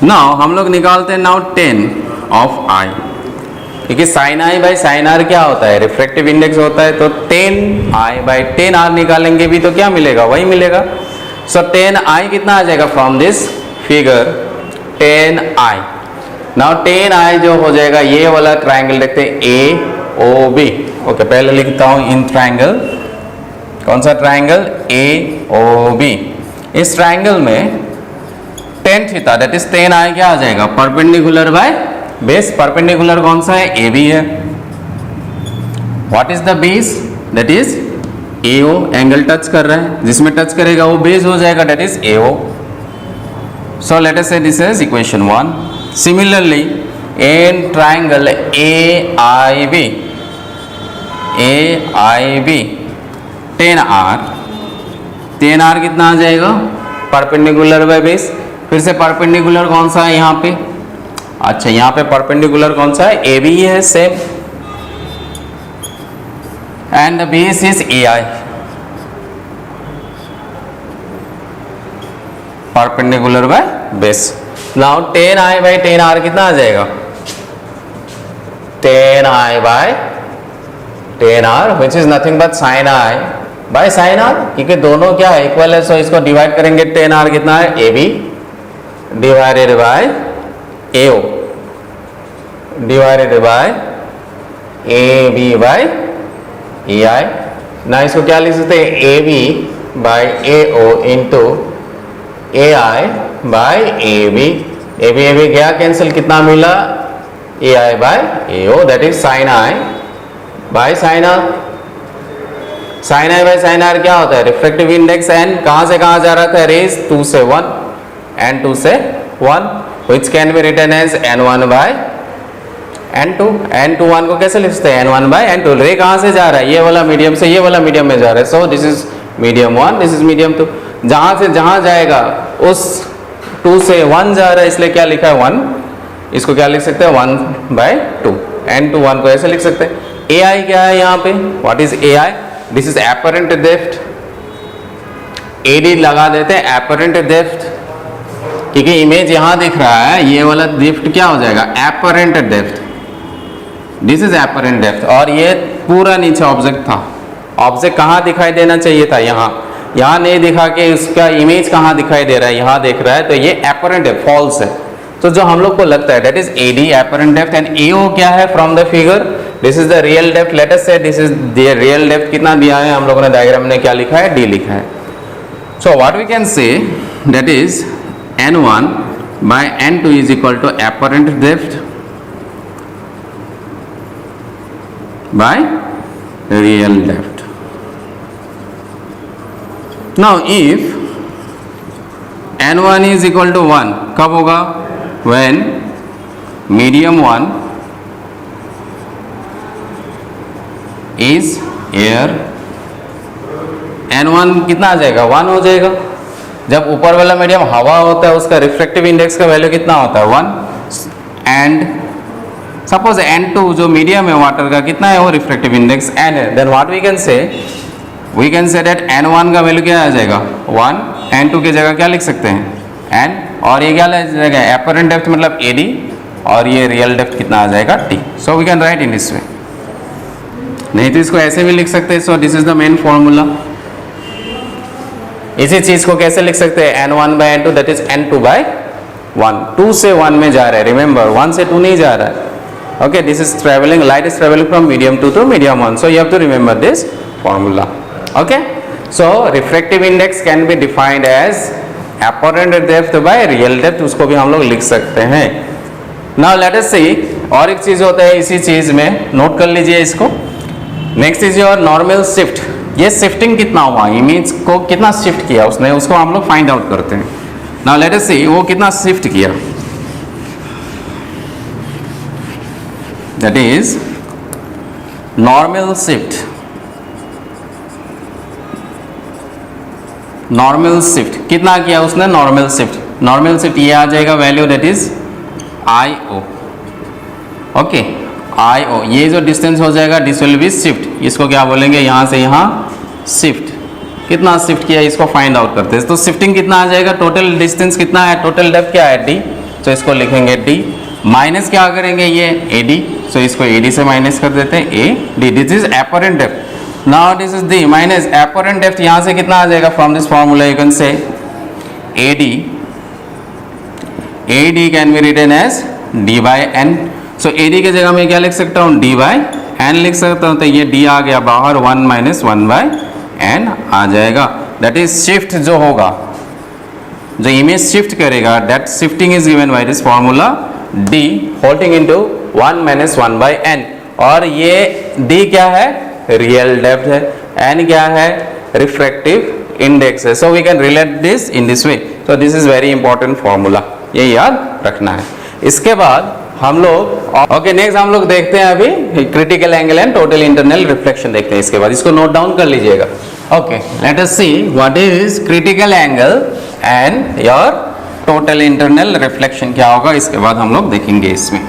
Now हम लोग निकालते हैं नाउ tan ऑफ I, क्योंकि sin I by sin R क्या होता है, रिफ्रैक्टिव इंडेक्स होता है. तो tan I by tan R निकालेंगे भी तो क्या मिलेगा, वही मिलेगा. सो tan I कितना आ जाएगा, from this figure tan I. Now tan I जो हो जाएगा, ये वाला ट्राइंगल देखते हैं AOB. ओके, पहले लिखता हूँ इन ट्राइंगल, कौन सा ट्राइंगल, AOB. इस ट्राइंगल में tan theta that is tan I क्या आ जाएगा, परपेंडिकुलर बाय बेस परपेंडिकुलर कौन सा है, ए बी है. What is the base, that is A O. Angle touch कर रहा है, जिसमें टच करेगा वो बेस हो जाएगा, that is A O. So let us say this is equation 1. Similarly in triangle A I B, tan are कितना आ जाएगा, परपेंडिकुलर बाय बेस. फिर से परपेंडिकुलर कौन सा है यहाँ पे, अच्छा यहाँ पे परपेंडिकुलर कौन सा है, ए बी है same, and the base is A I. Perpendicular by base. Now tan I by tan are कितना आ जाएगा, tan I by tan R which is nothing but sine I by sine R, क्योंकि दोनों क्या है, equal है. सो इसको divide करेंगे, टेन आर कितना है, A B divided by A O divided by A B by A I. ना इसको क्या लिख सकते हैं, A B by A O into A I by A B. A B गया कैंसिल, कितना मिला, A I by A O, that is sine I by sine r. Sine I by sine are क्या होता है, refractive index. And कहां से कहां जा रहा था, रेज 2 से 1 एंड 2 से 1, which can be written as n1 by n2. n2 1 को कैसे लिख सकते हैं, n1 by n2. रे कहां से जा रहा है, ये वाला मीडियम से ये वाला मीडियम में जा रहा है. So this is medium 1, this is medium 2. जहां से जहां जाएगा उस 2 से 1 जा रहा है, इसलिए क्या लिखा है 1. इसको क्या लिख सकते हैं, 1 by 2. n2 1 को ऐसे लिख सकते हैं. ए आई क्या है यहाँ पे, what is A I, this is apparent depth. A D लगा देते हैं एपरेंट डेप्थ, क्योंकि इमेज यहां दिख रहा है, ये वाला डेप्थ क्या हो जाएगा, apparent depth. This is apparent depth. और ये पूरा नीचे ऑब्जेक्ट था, ऑब्जेक्ट कहाँ दिखाई देना चाहिए था, यहाँ नहीं दिखा के उसका इमेज कहाँ दिखाई दे रहा है, यहाँ देख रहा है, तो ये एपरेंट है, फॉल्स है. तो जो हम लोग को लगता है that is A D apparent depth. And A O क्या है, from the figure this is the real depth. Let us say this is the real depth. कितना दिया है हम लोगों ने, डायग्राम में क्या लिखा है, डी लिखा है. So what we can say that is n1 by n2 is equal to apparent depth by real depth. Now if n1 is equal to 1, कब होगा, when medium 1 is air. n1 कितना आ जाएगा, 1 हो जाएगा. जब ऊपर वाला मीडियम हवा होता है, उसका रिफ्रैक्टिव इंडेक्स का वैल्यू कितना होता है, 1. एंड सपोज n2 जो मीडियम है वाटर का, कितना है वो रिफ्रैक्टिव इंडेक्स, n है. Then what we can say that n1 का वैल्यू क्या आ जाएगा, 1. n2 की जगह क्या लिख सकते हैं, n. और ये क्या लिख जाएगा, एपरेंट डेप्थ मतलब AD, और ये रियल डेप्थ कितना आ जाएगा, T. So we can write in this way. नहीं तो इसको ऐसे भी लिख सकते हैं. So this is the main formula. इसी चीज को कैसे लिख सकते हैं, n1 by n2 that is n2 by 1. 2 से 1 में जा रहा है, रिमेंबर 1 से 2 नहीं जा रहा है. Okay, this is travelling, light is travelling from medium 2 to medium 1. So you have to remember this formula. Okay, so refractive index can be defined as apparent depth by real depth. उसको भी हम लोग लिख सकते हैं. Now let us सी, और एक चीज होता है इसी चीज में, नोट कर लीजिए इसको. Next is your normal shift. ये शिफ्टिंग कितना हुआ, इमेज को कितना शिफ्ट किया उसने, उसको हम लोग फाइंड आउट करते हैं. नाउ लेट अस सी वो कितना शिफ्ट किया. That is normal shift. Normal shift कितना किया उसने, नॉर्मल शिफ्ट. नॉर्मल शिफ्ट ये आ जाएगा value, that is IO. Okay, IO ये जो डिस्टेंस हो जाएगा, दिस विल बी शिफ्ट. इसको क्या बोलेंगे, यहाँ से यहाँ शिफ्ट. कितना शिफ्ट किया इसको फाइंड आउट करते हैं. तो शिफ्टिंग कितना आ जाएगा, टोटल डिस्टेंस कितना है, टोटल डेप्थ क्या है, D. तो इसको लिखेंगे D. माइनस क्या करेंगे, ये AD. सो इसको AD से माइनस कर देते हैं, AD. This is apparent depth. Now this is D minus apparent depth. यहाँ से कितना आ जाएगा, from this formula you can say AD can be written as D by N. सो AD की जगह मैं क्या लिख सकता हूँ, D by N लिख सकता हूँ. तो ये D आ गया बाहर, 1 माइनस 1 by N आ जाएगा. दैट इज शिफ्ट जो होगा, जो इमेज शिफ्ट करेगा, that shifting is given by this formula, d holding into 1 minus 1 by n, और ये d क्या है, रियल डेप्थ है, n क्या है, रिफ्रैक्टिव इंडेक्स है. So we can relate this in this way. So this is very important formula, ये याद रखना है. इसके बाद हम लोग ओके नेक्स्ट हम लोग देखते हैं अभी critical angle and total internal reflection देखते हैं. इसके बाद इसको नोट डाउन कर लीजिएगा. Okay let us see what is critical angle and your total internal reflection क्या होगा. इसके बाद हम लोग देखेंगे इसमें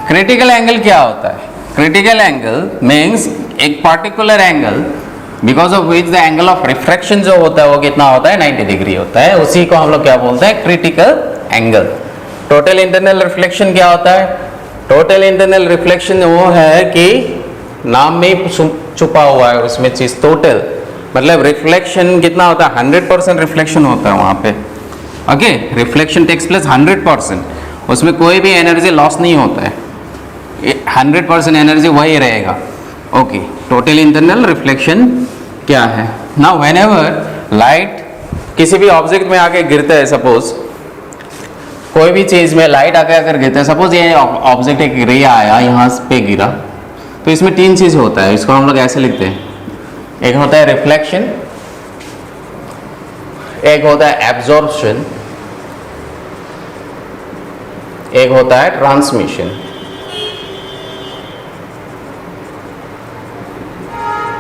क्रिटिकल एंगल क्या होता है. क्रिटिकल एंगल मीन्स एक particular angle because of which the angle of refraction जो होता है वो कितना होता है, 90 डिग्री होता है. उसी को हम लोग क्या बोलते हैं, critical angle. Total internal reflection क्या होता है. टोटल इंटरनल रिफ्लेक्शन वो है कि नाम में ही छुपा हुआ है उसमें चीज. टोटल मतलब रिफ्लेक्शन कितना होता है, 100% रिफ्लेक्शन होता है वहां पे. ओके रिफ्लेक्शन टेक्स प्लेस 100%, उसमें कोई भी एनर्जी लॉस नहीं होता है, 100% एनर्जी वही रहेगा. ओके टोटल इंटरनल रिफ्लेक्शन क्या है. नाउ व्हेनेवर लाइट किसी भी ऑब्जेक्ट में आके गिरता है, सपोज कोई भी चीज में लाइट आके अगर गिरता है, सपोज ये ऑब्जेक्ट एक रे आया यहाँ पे गिरा, तो इसमें 3 चीज होता है. इसको हम लोग ऐसे लिखते हैं, एक होता है रिफ्लेक्शन, एक होता है एब्जॉर्प्शन, एक होता है ट्रांसमिशन.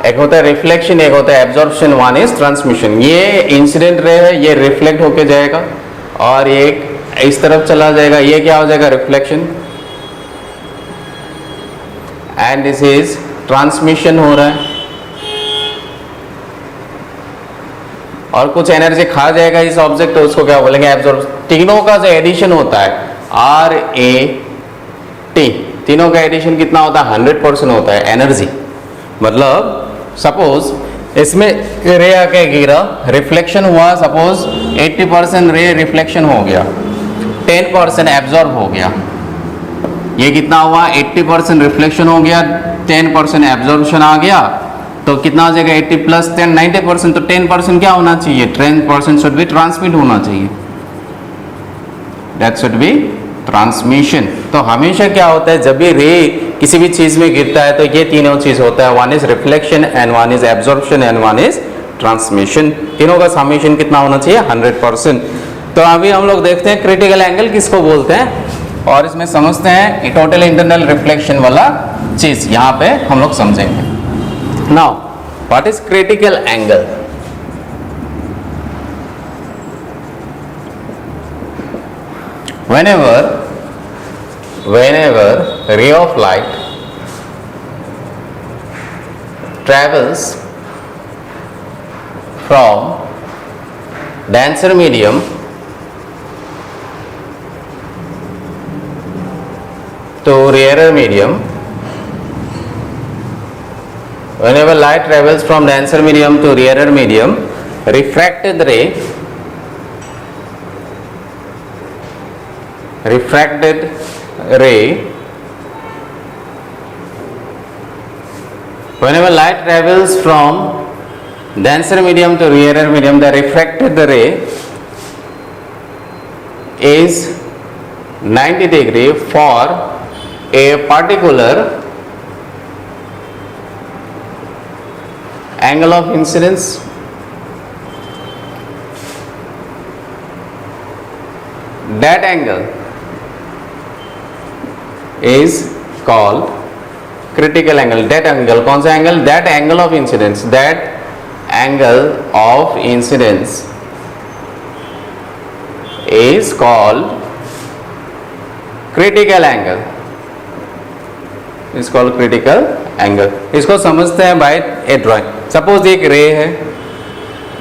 एक होता है रिफ्लेक्शन, एक होता है एब्जॉर्प्शन, वन इज ट्रांसमिशन. ये इंसिडेंट रे है, ये रिफ्लेक्ट होके जाएगा और एक इस तरफ चला जाएगा, ये क्या हो जाएगा, reflection. And this is transmission हो रहा है, और कुछ एनर्जी खा जाएगा इस ऑब्जेक्ट, तो उसको क्या बोलेंगे, एब्जॉर्ब. तीनों का जो एडिशन होता है RAT, तीनों का एडिशन कितना होता है, 100% होता है एनर्जी. मतलब सपोज इसमें रे आके गिरा, रिफ्लेक्शन हुआ, सपोज 80% रे रिफ्लेक्शन हो गया, 10% एब्जॉर्ब हो गया. ये कितना हुआ, 80% रिफ्लेक्शन हो गया, 10% एब्जॉर्प्शन आ गया, तो कितना हो जाएगा, 80 प्लस 10 90%. तो 10% क्या होना चाहिए, 10% शुड बी ट्रांसमिट होना चाहिए. That should be transmission. तो हमेशा क्या होता है, जब भी रे किसी भी चीज में गिरता है तो ये तीनों चीज होता है, one is reflection and one is absorption and one is transmission. तीनों का समेशन कितना होना चाहिए, 100%. तो अभी हम लोग देखते हैं क्रिटिकल एंगल किसको बोलते हैं, और इसमें समझते हैं टोटल इंटरनल रिफ्लेक्शन वाला चीज यहाँ पे हम लोग समझेंगे. Now what is critical angle. whenever ray of light travels from denser medium to rarer medium, whenever light travels from denser medium to rarer medium, refracted ray whenever light travels from denser medium to rarer medium, the refracted ray is 90 degree for a particular angle of incidence. That angle is called critical angle. That angle, कौन सा angle, that angle of incidence, that angle of incidence is called critical angle. Is called critical angle. इसको समझते हैं bye ए drawing. Suppose एक रे है,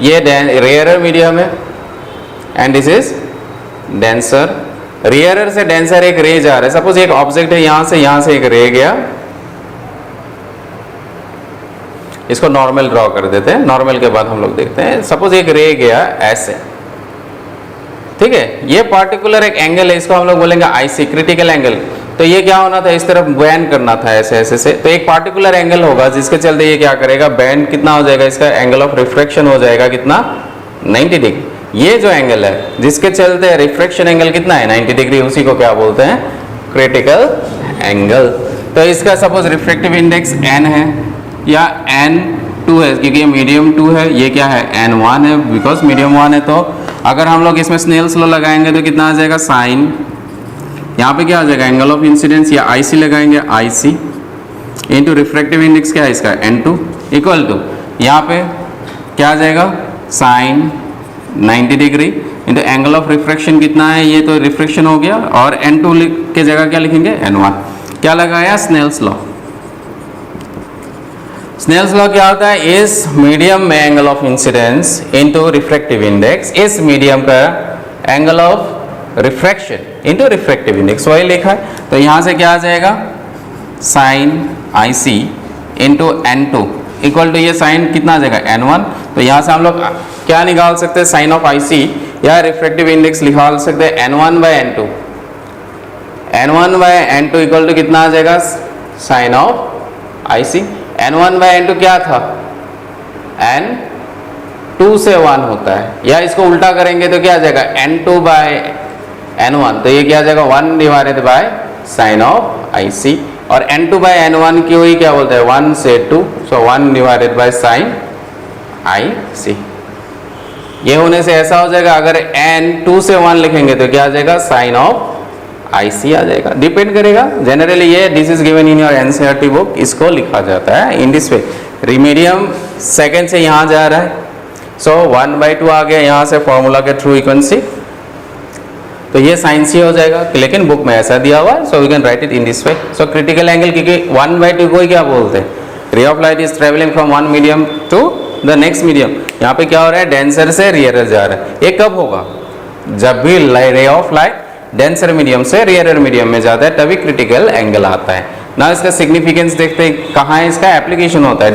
ये rare medium है and this is denser. Rarer से डेंसर एक रे जा रहा है. सपोज एक ऑब्जेक्ट है, यहां से एक रे गया, इसको नॉर्मल ड्रॉ कर देते हैं. नॉर्मल के बाद हम लोग देखते हैं, सपोज एक रे गया ऐसे, ठीक है. ये पार्टिकुलर एक एंगल है, इसको हम लोग बोलेंगे आईसी, क्रिटिकल एंगल. तो ये क्या होना था, इस तरफ बैंड करना था ऐसे ऐसे से. तो एक पार्टिकुलर एंगल होगा जिसके चलते ये क्या करेगा, बैंड कितना हो जाएगा, इसका एंगल ऑफ रिफ्रैक्शन हो जाएगा कितना, 90 डिग्री. ये जो एंगल है जिसके चलते रिफ्रैक्शन एंगल कितना है 90 डिग्री, उसी को क्या बोलते हैं क्रिटिकल एंगल। तो इसका सपोज रिफ्रैक्टिव इंडेक्स n है या n2 है, क्योंकि ये मीडियम 2 है, ये क्या है n1 है, बिकॉज मीडियम 1 है। तो अगर हम लोग इसमें स्नेल्स लॉ लगाएंगे तो कितना आ जाएगा साइन, यहाँ पे क्या आ जाएगा एंगल ऑफ इंसिडेंस या IC लगाएंगे IC इंटू रिफ्रैक्टिव इंडेक्स क्या है इसका n2 इक्वल टू यहाँ पे क्या आ जाएगा sine 90 degree into angle of refraction कितना है, ये तो रिफ्रैक्शन हो गया, और n2 के जगह क्या लिखेंगे n1। क्या लगाया स्नेल्स लॉ। स्नेल्स लॉ क्या होता है, इस मीडियम में angle of incidence into refractive index, इस मीडियम का angle of refraction into refractive index, वही लिखा है। तो यहाँ से क्या आ जाएगा साइन IC इंटू n2 इक्वल टू ये साइन कितना आ जाएगा n1। तो यहाँ से हम लोग क्या निकाल सकते हैं साइन ऑफ IC या रिफ्रैक्टिव इंडेक्स निकाल सकते हैं n1 bye n2। n1 bye n2 equal to कितना आ जाएगा sign of IC। n1 bye n2 क्या था n2 से 1 होता है, या इसको उल्टा करेंगे तो क्या आ जाएगा n2 बाय n1, तो ये क्या आ जाएगा 1 divided by sine of IC, और n2 बाय n1 की वही क्या बोलते हैं 1 से 2, सो 1 डिवाइडेड बाय साइन IC। ये होने से ऐसा हो जाएगा अगर n2 से 1 लिखेंगे तो क्या आ जाएगा साइन ऑफ IC आ जाएगा, डिपेंड करेगा। जनरली ये this is given in your NCERT book, इसको लिखा जाता है इन दिस वे। रिमीडियम सेकेंड से यहाँ जा रहा है, सो 1/2 आ गया यहाँ से फॉर्मूला के थ्रू, यू कैन सी, तो ये साइन C हो जाएगा, लेकिन बुक में ऐसा दिया हुआ है, so we can write it in this way. So critical angle क्योंकि 1/2 को ही क्या बोलते हैं, ray of light is travelling from one medium to the next medium. यहाँ पे क्या हो रहा है डेंसर से रेयर जा रहा है, ये कब होगा जब भी रे ऑफ लाइट डेंसर मीडियम से रेयर मीडियम में जाता है तभी क्रिटिकल एंगल आता है ना। इसका सिग्निफिकेंस देखते हैं कहाँ है, इसका एप्लीकेशन होता है,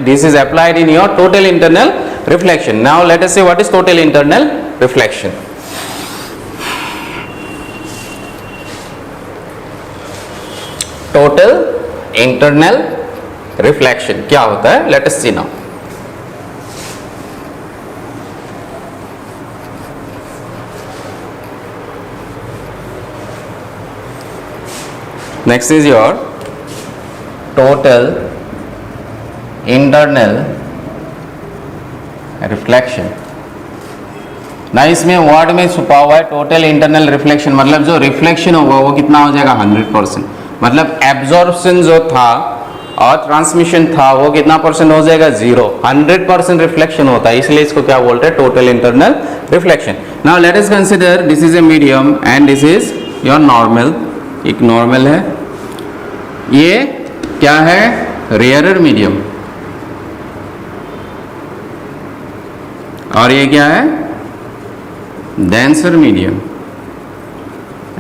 this is applied in your total internal reflection. Now let us see what is total internal reflection. Total internal reflection क्या होता है, let us see now. Next is your total internal reflection। ना इसमें word में छुपा हुआ है total internal reflection, मतलब जो रिफ्लेक्शन होगा वो कितना हो जाएगा 100%, मतलब एब्जॉर्प्शन जो था और ट्रांसमिशन था वो कितना परसेंट हो जाएगा 0। 100% रिफ्लेक्शन होता है, इसलिए इसको क्या बोलते हैं total internal reflection. Now let us consider this is a medium and this is your normal, एक नॉर्मल है, ये क्या है रेयरर मीडियम, और ये क्या है denser medium.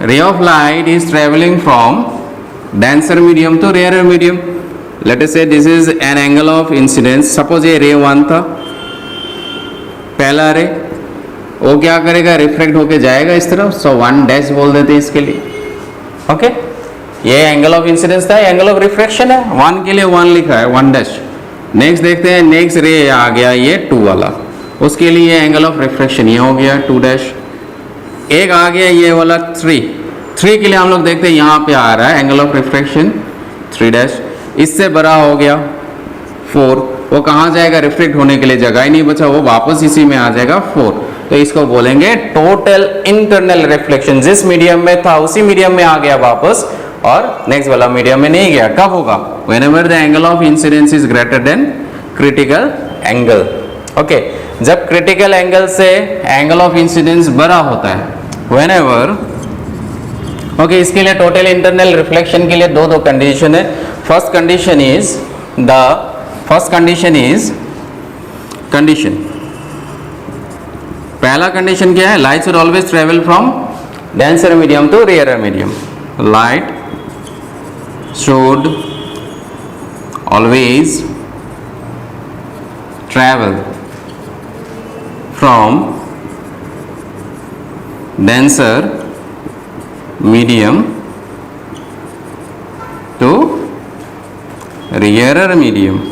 Ray of light is travelling from denser medium to rarer medium. Let us say this is an angle of incidence, suppose ये रे 1 था, पहला रे, वो क्या करेगा रिफ्लेक्ट होके जाएगा इस तरफ, सो 1 डैश बोल देते हैं इसके लिए, ओके। ये एंगल ऑफ इंसिडेंस था, एंगल ऑफ रिफ्रैक्शन है, 1 के लिए 1 लिखा है 1 डैश। नेक्स्ट देखते हैं, नेक्स्ट रे आ गया ये 2 वाला, उसके लिए एंगल ऑफ रिफ्रैक्शन ये हो गया 2 डैश। एक आ गया ये वाला 3 के लिए हम लोग देखते हैं यहाँ पे आ रहा है एंगल ऑफ रिफ्रैक्शन 3 डैश। इससे बड़ा हो गया 4, वो कहाँ जाएगा रिफ्लेक्ट होने के लिए जगह ही नहीं बचा, वो वापस इसी में आ जाएगा 4, तो इसको बोलेंगे टोटल इंटरनल रिफ्लेक्शन। जिस मीडियम में था उसी मीडियम में आ गया वापस, और नेक्स्ट वाला मीडियम में नहीं गया। कब होगा, whenever the angle of incidence is greater than critical angle, okay. जब क्रिटिकल एंगल से एंगल ऑफ इंसिडेंस बड़ा होता है, व्हेनेवर, ओके। इसके लिए टोटल इंटरनल रिफ्लेक्शन के लिए दो कंडीशन है। फर्स्ट कंडीशन इज कंडीशन, पहला कंडीशन क्या है, light should always travel from denser medium to rarer medium. Light should always travel from denser medium to rarer medium.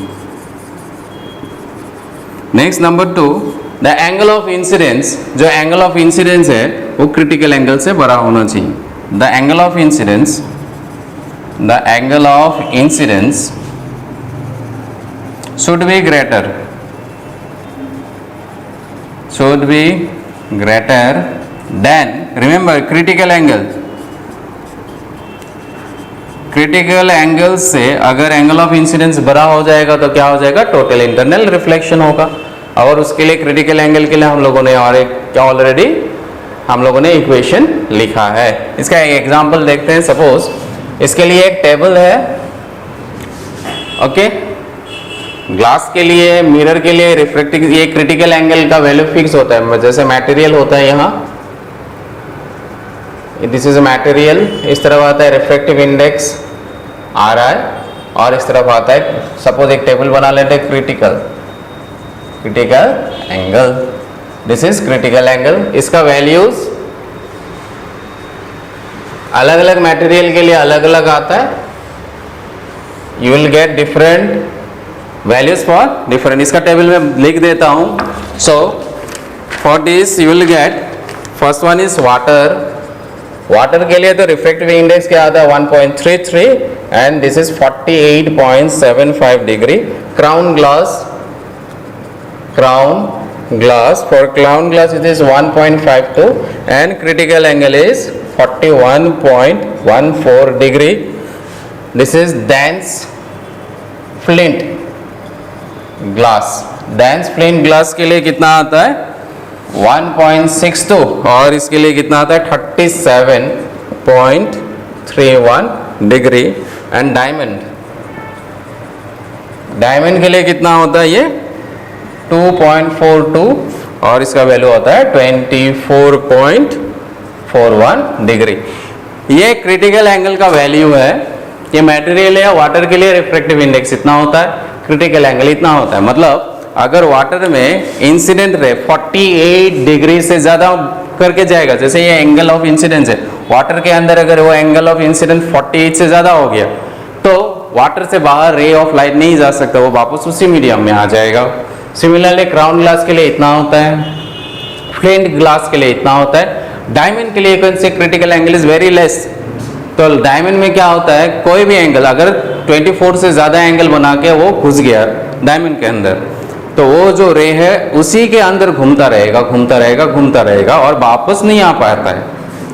Next, number 2, the angle of incidence, जो angle of incidence है वो critical angle से बड़ा होना चाहिए. The angle of incidence, the angle of incidence should be greater than, remember, critical angle. Critical angle से अगर angle of incidence बड़ा हो जाएगा तो क्या हो जाएगा, टोटल इंटरनल रिफ्लेक्शन होगा. और उसके लिए क्रिटिकल एंगल के लिए हम लोगों ने और एक ऑलरेडी हम लोगों ने इक्वेशन लिखा है. इसका एक एग्जांपल देखते हैं. सपोज इसके लिए एक टेबल है, ओके. ग्लास के लिए, मिरर के लिए रिफ्रैक्टिव, ये क्रिटिकल एंगल का वैल्यू फिक्स होता है. जैसे मटेरियल होता है यहाँ, दिस इज मटेरियल, इस तरफ आता है रिफ्रैक्टिव इंडेक्स आ रहा है, और इस तरफ आता है, सपोज एक टेबल बना लेते हैं, critical angle. This is critical angle. इसका वैल्यूज अलग अलग मटेरियल के लिए अलग अलग आता है. You will get different values for different. इसका टेबल में लिख देता हूं. So for this you will get, first one is water. Water के लिए तो रिफ्रैक्टिव इंडेक्स क्या आता है, 1.33, and this is 48.75 degree. Crown glass, for crown glass it is 1.52, and critical angle is 41.14 degree. This is dense flint glass के लिए कितना आता है, 1.62, और इसके लिए कितना आता है, 37.31 डिग्री. एंड डायमंड के लिए कितना होता है, ये 2.42, और इसका वैल्यू होता है 24.41 डिग्री. ये क्रिटिकल एंगल का वैल्यू है. ये मटेरियल है, वाटर के लिए रिफ्रैक्टिव इंडेक्स इतना होता है, क्रिटिकल एंगल इतना होता है. मतलब अगर वाटर में इंसिडेंट रे 48 डिग्री से ज़्यादा करके जाएगा, जैसे ये एंगल ऑफ इंसिडेंस है, वाटर के अंदर अगर वो एंगल ऑफ इंसिडेंस 48 से ज़्यादा हो गया तो वाटर से बाहर रे ऑफ लाइट नहीं जा सकता, वो वापस उसी मीडियम में आ जाएगा. सिमिलरली क्राउन ग्लास के लिए इतना होता है, फ्लिंट ग्लास के लिए इतना होता है. डायमंड के लिए कौन से critical angle is very less. तो डायमंड में क्या होता है, कोई भी एंगल अगर 24 से ज़्यादा एंगल बना के वो घुस गया डायमंड के अंदर, तो वो जो रे है उसी के अंदर घूमता रहेगा और वापस नहीं आ पाता है.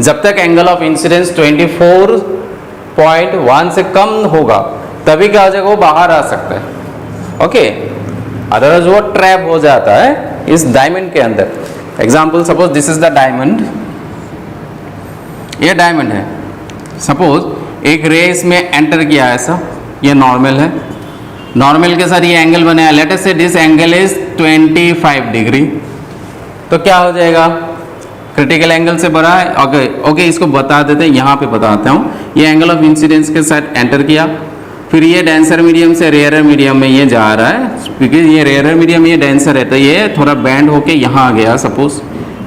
जब तक एंगल ऑफ इंसिडेंस 24.1 से कम होगा तभी क्या हो जाएगा, वो बाहर आ सकता है, ओके. अदरवाइज वो ट्रैप हो जाता है इस डायमंड के अंदर. Example, suppose this is the diamond, ये डायमंड है. सपोज एक रे इसमें एंटर किया ऐसा, ये नॉर्मल है, नॉर्मल के साथ ये एंगल बनाया, late us say this angle is 25 degree. तो क्या हो जाएगा, क्रिटिकल एंगल से बड़ा है, ओके. इसको बता देते हैं, यहाँ पे बताता हूँ. ये एंगल ऑफ इंसिडेंस के साथ एंटर किया, फिर ये डेंसर मीडियम से रेयर मीडियम में ये जा रहा है, क्योंकि ये रेयर मीडियम, ये डेंसर है, तो ये थोड़ा बैंड होके यहाँ आ गया. सपोज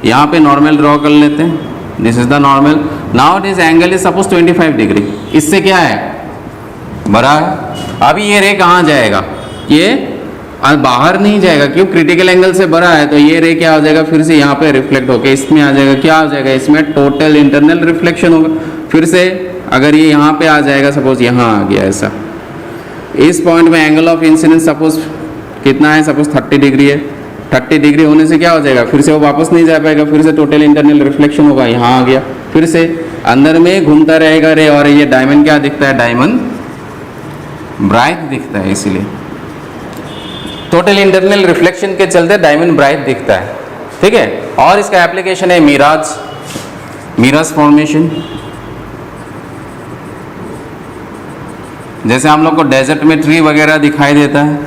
यहाँ पे नॉर्मल ड्रॉ कर लेते हैं, this is the normal. Now this angle is suppose 25 degree. इससे क्या है, बड़ा है. अभी ये रे कहाँ जाएगा, ये बाहर नहीं जाएगा, क्यों, क्रिटिकल एंगल से बड़ा है. तो ये रे क्या हो जाएगा, फिर से यहाँ पे रिफ्लेक्ट होके इसमें आ जाएगा. क्या हो जाएगा, इसमें टोटल इंटरनल रिफ्लेक्शन होगा. फिर से अगर ये यहाँ पे आ जाएगा, सपोज यहाँ आ गया ऐसा, इस पॉइंट में एंगल ऑफ इंसिडेंस सपोज कितना है, सपोज 30 डिग्री है. 30 डिग्री होने से क्या हो जाएगा, फिर से वो वापस नहीं जा पाएगा, फिर से टोटल इंटरनल रिफ्लेक्शन होगा, यहाँ आ गया, फिर से अंदर में घूमता रहेगा रे. और ये डायमंड क्या दिखता है, डायमंड ब्राइट दिखता है, इसीलिए टोटल इंटरनल रिफ्लेक्शन के चलते डायमंड ब्राइट दिखता है, ठीक है. और इसका एप्लीकेशन है मिराज फॉर्मेशन. जैसे हम लोग को डेजर्ट में ट्री वगैरह दिखाई देता है,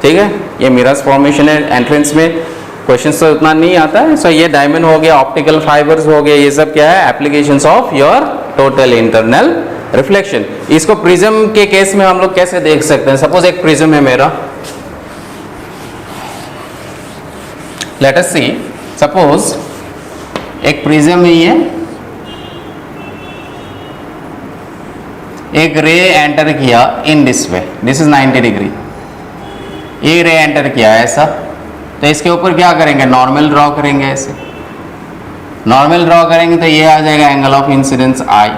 ठीक है, ये मिराज फॉर्मेशन है. एंट्रेंस में क्वेश्चन तो उतना नहीं आता है. सो ये डायमंड हो गया, ऑप्टिकल फाइबर्स हो गए, ये सब क्या है, applications of your total internal reflection. इसको प्रिज्म के केस में हम लोग कैसे देख सकते हैं. सपोज एक प्रिज्म है मेरा, लेट अस सी, सपोज एक प्रिज्म ही है, एक रे एंटर किया इन this way, this is 90 degree. ये रे एंटर किया ऐसा, तो इसके ऊपर क्या करेंगे, नॉर्मल ड्रॉ करेंगे। ऐसे नॉर्मल ड्रॉ करेंगे तो ये आ जाएगा एंगल ऑफ इंसिडेंस आई।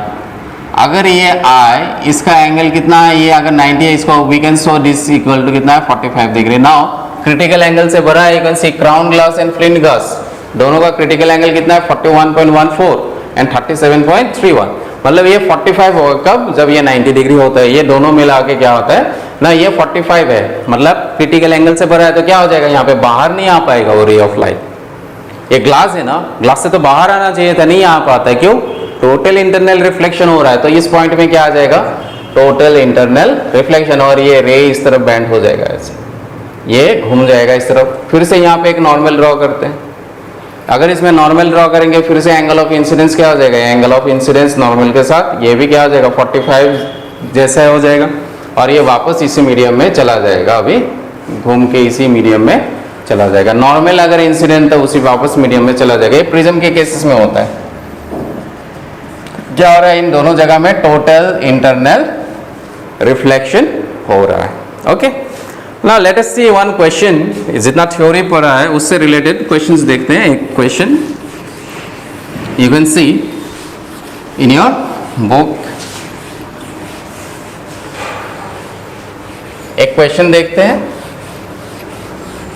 अगर ये आई, इसका एंगल कितना है, ये अगर 90 है, इसको we can show this equal to कितना है, 45 डिग्री। नाउ क्रिटिकल एंगल से बड़ा है, you can C crown glass and flint glass, दोनों का क्रिटिकल एंगल कितना है, 41.14 एंड 37.31। मतलब ये 45 होगा कब, जब ये 90 डिग्री होता है। ये दोनों मिला के क्या होता है ना, ये 45 है, मतलब क्रिटिकल एंगल से बड़ा है, तो क्या हो जाएगा, यहाँ पे बाहर नहीं आ पाएगा वो रे ऑफ लाइट। ये ग्लास है ना, ग्लास से तो बाहर आना चाहिए था, नहीं आ पाता है, क्यों, टोटल इंटरनल रिफ्लेक्शन हो रहा है। तो इस पॉइंट में क्या आ जाएगा, टोटल इंटरनल रिफ्लेक्शन, और ये रे इस तरफ बैंड हो जाएगा, ऐसे ये घूम जाएगा इस तरफ। फिर से यहाँ पे एक नॉर्मल ड्रॉ करते हैं। अगर इसमें नॉर्मल ड्रॉ करेंगे, फिर से एंगल ऑफ इंसिडेंस क्या हो जाएगा, एंगल ऑफ इंसिडेंस नॉर्मल के साथ ये भी क्या हो जाएगा, 45 जैसा हो जाएगा, और ये वापस इसी मीडियम में चला जाएगा, अभी घूम के इसी मीडियम में चला जाएगा। नॉर्मल अगर इंसिडेंट है उसी वापस मीडियम में चला जाएगा। ये प्रिज्म के केसेस में होता है। क्या हो रहा है, इन दोनों जगह में टोटल इंटरनल रिफ्लेक्शन हो रहा है। Okay, now let us see one question. जितना थ्योरी पढ़ा है उससे रिलेटेड क्वेश्चंस देखते हैं। एक question you can see in your book, एक क्वेश्चन देखते हैं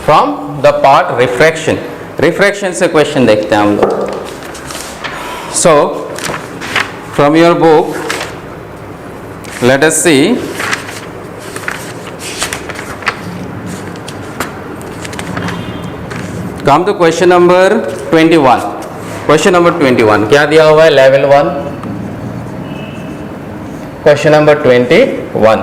from the part refraction. Refraction से क्वेश्चन देखते हैं हम लोग। So from your book let us see come to question number 21। Question number 21 क्या दिया हुआ है, level 1, question number 21।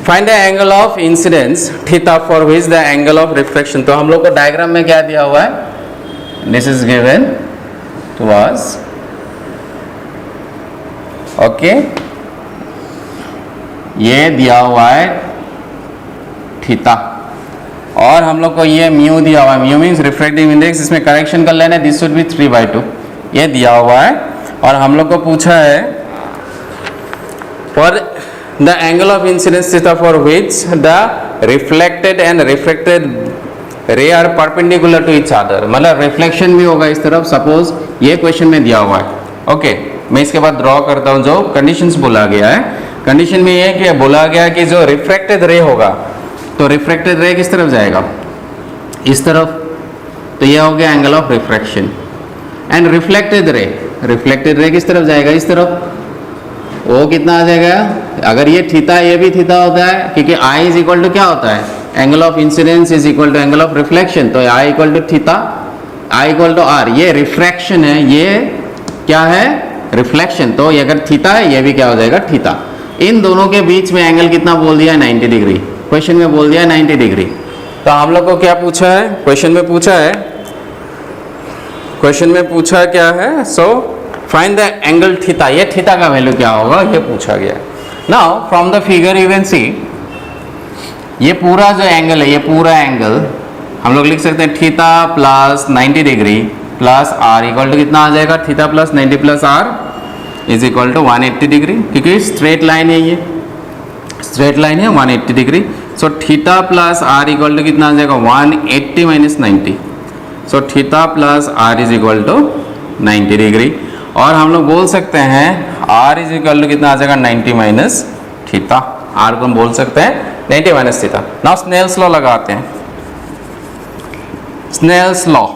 Find the angle of incidence theta for which the angle of reflection. तो हम लोग को डायग्राम में क्या दिया हुआ है, this is given to us, okay, ये दिया हुआ है थीटा, और हम लोग को ये म्यू दिया हुआ है। म्यू मीन्स रिफ्रैक्टिव इंडेक्स, इसमें करेक्शन कर लेना, दिस शुड बी 3/2, ये दिया हुआ है। और हम लोग को पूछा है for the angle of incidence theta for which the reflected and refracted ray are perpendicular to each other। मतलब रिफ्लेक्शन भी होगा इस तरफ, सपोज ये क्वेश्चन में दिया हुआ है। ओके, मैं इसके बाद ड्रॉ करता हूँ जो कंडीशंस बोला गया है। कंडीशन में ये कि बोला गया कि जो रिफ्रैक्टेड रे होगा, तो रिफ्रैक्टेड रे किस तरफ जाएगा, इस तरफ, तो ये हो गया angle of refraction. And reflected ray किस तरफ जाएगा, इस तरफ, वो कितना आ जाएगा, अगर ये थीटा, ये भी थीटा होता है, क्योंकि आई इज इक्वल टू क्या होता है, angle of incidence is equal to angle of reflection, तो i equal to theta, i equal to r. ये रिफ्रैक्शन है, ये क्या है, रिफ्लेक्शन, तो ये अगर थीटा है, ये भी क्या हो जाएगा, थीटा। इन दोनों के बीच में एंगल कितना बोल दिया है, 90 डिग्री। क्वेश्चन में बोल दिया है 90 डिग्री। तो हम लोग को क्या पूछा है, क्वेश्चन में पूछा है, क्वेश्चन में पूछा क्या है, so find the angle theta, ये थीटा का वैल्यू क्या होगा, ये पूछा गया। Now from the figure you can सी, ये पूरा जो एंगल है, ये पूरा एंगल हम लोग लिख सकते हैं theta plus 90 degree plus R equal to कितना आ जाएगा, theta plus 90 plus R is equal to 180 degree, क्योंकि स्ट्रेट लाइन है, ये स्ट्रेट लाइन है 180 degree. So theta plus R equal to कितना आ जाएगा, 180 minus 90, so theta plus R is equal to 90 degree. और हम लोग बोल सकते हैं r इज इक्वल टू कितना आ जाएगा, 90 माइनस थीटा। r को हम बोल सकते हैं 90 minus theta. Now Snell's law लगाते हैं। स्नेल्स लॉ,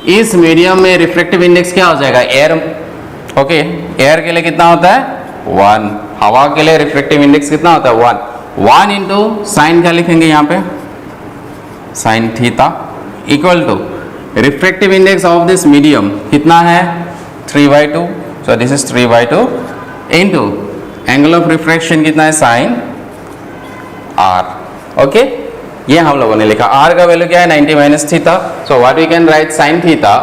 इस मीडियम में रिफ्रैक्टिव इंडेक्स क्या हो जाएगा, एयर, ओके, एयर के लिए कितना होता है 1, हवा के लिए रिफ्रैक्टिव इंडेक्स कितना होता है 1 इंटू साइन क्या लिखेंगे यहाँ पे, sine theta equal to refractive index of this medium कितना है 3/2, so this is 3/2 into angle of refraction कितना है sin r। ओके, ये हम लोगों ने लिखा। r का वैल्यू क्या है 90 minus theta, so what we can write sin theta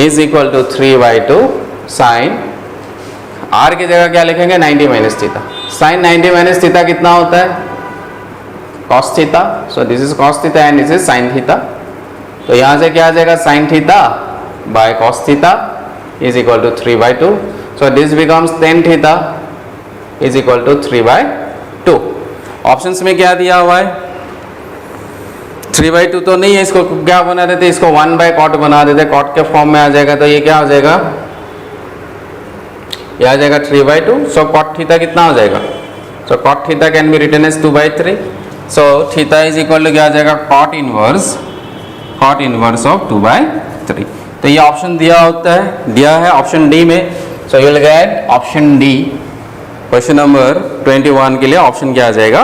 is equal to 3/2 sin, r की जगह क्या लिखेंगे 90 minus theta. sin 90 minus theta कितना होता है cos theta, so this is cos theta and this is sin theta. तो यहाँ से क्या आ जाएगा sin theta by cos theta is equal to 3/2, so this becomes tan theta is equal to 3/2। Options में क्या दिया हुआ है, 3/2 तो नहीं है, इसको क्या बना देते, इसको 1/cot बना देते, cot के फॉर्म में आ जाएगा, तो ये क्या हो जाएगा, ये आ जाएगा 3/2. सो cot थीटा कितना हो जाएगा, so cot theta can be written as 2/3. So theta is equal to क्या आ जाएगा, cot इनवर्स ऑफ 2/3. तो ये ऑप्शन दिया है ऑप्शन डी में. So you will get option D. Question number 21 के लिए ऑप्शन क्या आ जाएगा,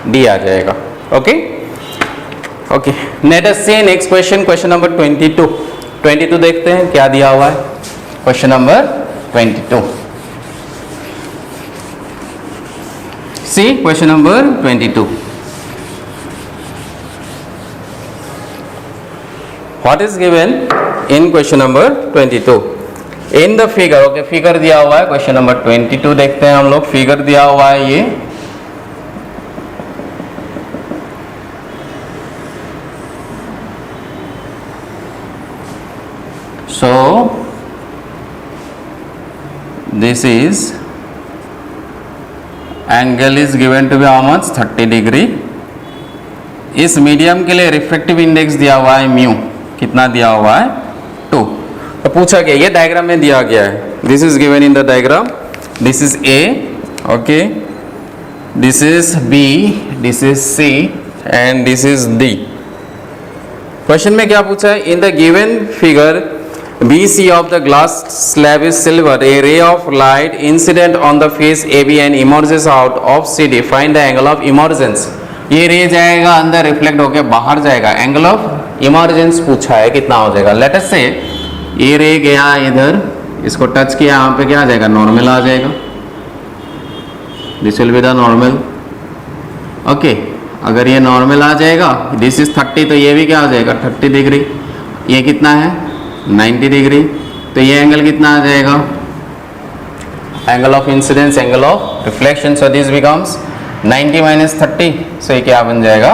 डी आ जाएगा. Okay okay, let us see next question, question number 22 देखते हैं क्या दिया हुआ है. Question number 22. See question number 22. What is given in question number 22? In the figure, okay, figure दिया हुआ है. क्वेश्चन नंबर 22 देखते हैं हम लोग. फिगर दिया हुआ है ये, so this is angle is given to be how much, 30 degree. इस मीडियम के लिए रिफ्रैक्टिव इंडेक्स दिया हुआ है म्यू, कितना दिया हुआ है, 2. तो पूछा गया, ये डायग्राम में दिया गया है. This is given in the diagram. This is A, okay, this is B, this is C and this is D. Question में क्या पूछा है, in the given figure BC of the glass slab is silver. A ray of light incident on the face AB and emerges out of CD. Find the angle of emergence. ये रे जाएगा अंदर, reflect होकर बाहर जाएगा. Angle of emergence पूछा है, कितना हो जाएगा. लेट अस से ये रे गया इधर, इसको टच किया, यहाँ पे क्या आ जाएगा, नॉर्मल आ जाएगा. This will be the normal. Okay, अगर ये नॉर्मल आ जाएगा, दिस इज 30, तो ये भी क्या हो जाएगा, 30 डिग्री. ये कितना है, 90 डिग्री. तो ये एंगल कितना आ जाएगा, angle of incidence, angle of reflection. So this becomes 90 minus 30. सो ये क्या बन जाएगा,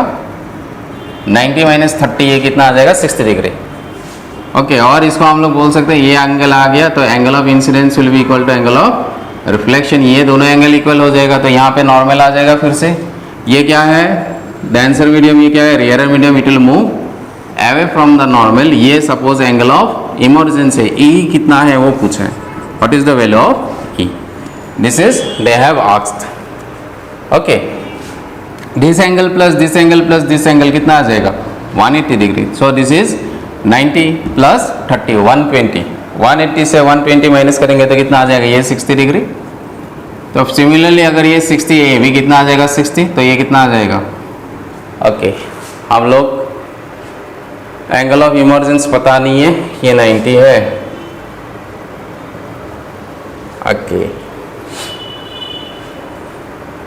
90 माइनस 30, ये कितना आ जाएगा, 60 डिग्री. ओके, और इसको हम लोग बोल सकते हैं, ये एंगल आ गया तो angle of incidence will be equal to angle of reflection. ये दोनों एंगल इक्वल हो जाएगा, तो यहाँ पे नॉर्मल आ जाएगा. फिर से ये क्या है, डेंसर मीडियम, ये क्या है, rarer medium, it will move away from the normal. ये सपोज एंगल ऑफ इमर्जेंस है, ई कितना है वो पूछा है, what is the value of E. This is they have asked. Okay, this angle plus this angle plus this angle कितना आ जाएगा, 180 degree. So this is 90 plus 30, 120. 180 से 120 माइनस करेंगे तो कितना आ जाएगा, ये 60 डिग्री. तो सिमिलरली अगर ये 60 है, ये भी कितना आ जाएगा, 60. तो ये कितना आ जाएगा. ओके, हम लोग एंगल ऑफ इमर्जेंस पता नहीं है, ये 90 है. Okay,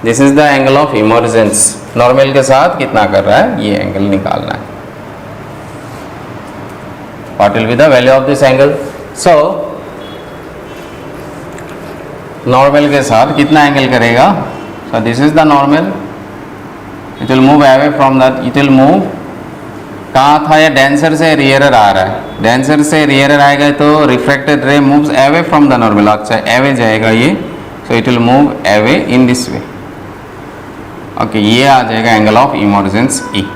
this is the angle of emergence. Normal के साथ कितना कर रहा है, ये एंगल निकालना है. What will be the value of this angle. So normal के साथ कितना एंगल करेगा. सो this is the normal, it will move away from that, it will move, कहाँ था ये, डेंसर से रियरर आ रहा है. डेंसर से रियरर आएगा तो रिफ्रैक्टेड रे moves away from the normal. अच्छा, अवे जाएगा ये, so it will move away in this way. Okay, ये आ जाएगा एंगल ऑफ इमर्जेंस ई.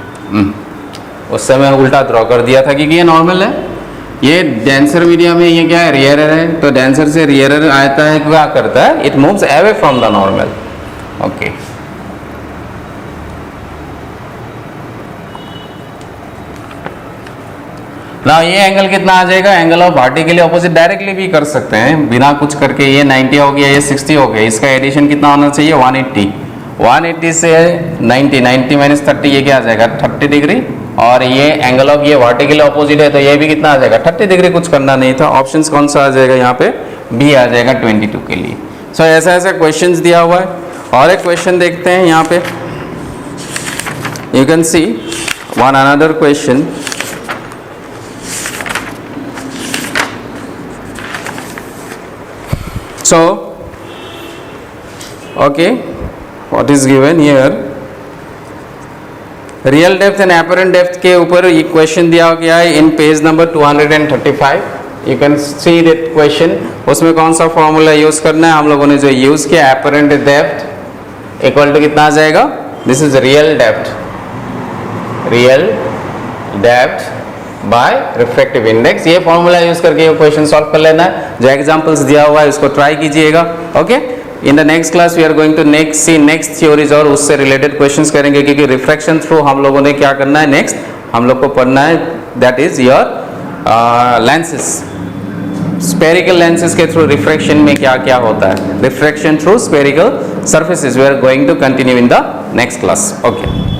उस समय उल्टा ड्रॉ कर दिया था क्योंकि ये नॉर्मल है. ये डेंसर मीडियम है, ये क्या है, रियरर है. तो डेंसर से रियरर आता है, क्या करता है, it moves away from the normal. Okay, ना ये एंगल कितना आ जाएगा, angle of vertically opposite directly भी कर सकते हैं बिना कुछ करके. ये 90 हो गया, ये 60 हो गया, इसका एडिशन कितना होना चाहिए, 180. 180 से 90 माइनस 30, ये क्या आ जाएगा, 30 डिग्री. और ये एंगल ऑफ ये वर्टिकली ऑपोजिट है, तो ये भी कितना आ जाएगा, 30 डिग्री. कुछ करना नहीं था. ऑप्शंस कौन सा आ जाएगा यहाँ पे, बी आ जाएगा 22 के लिए. सो ऐसा ऐसा क्वेश्चंस दिया हुआ है. और एक क्वेश्चन देखते हैं यहाँ पे. You can C one another question. So, okay, what is given here, real depth and apparent depth के ऊपर ये क्वेश्चन दिया गया है इन page number 235. You can see that question. उसमें कौन सा फॉर्मूला यूज करना है, हम लोगों ने जो यूज किया, एपरेंट डेप्थ इक्वल टू कितना आ जाएगा, this is real depth. Real depth by refractive index. ये फॉर्मूला यूज करके ये क्वेश्चन सॉल्व कर लेना है। जो एग्जांपल्स दिया हुआ है इसको ट्राई कीजिएगा। Okay, in the next class we are going to see next theories और उससे रिलेटेड क्वेश्चंस करेंगे, क्योंकि रिफ्रैक्शन थ्रू हम लोगों ने क्या करना है, नेक्स्ट हम लोग को पढ़ना है, that is your lenses. Spherical lenses के थ्रू रिफ्रैक्शन में क्या क्या होता है, refraction through spherical surfaces we are going to continue in the next class. Okay.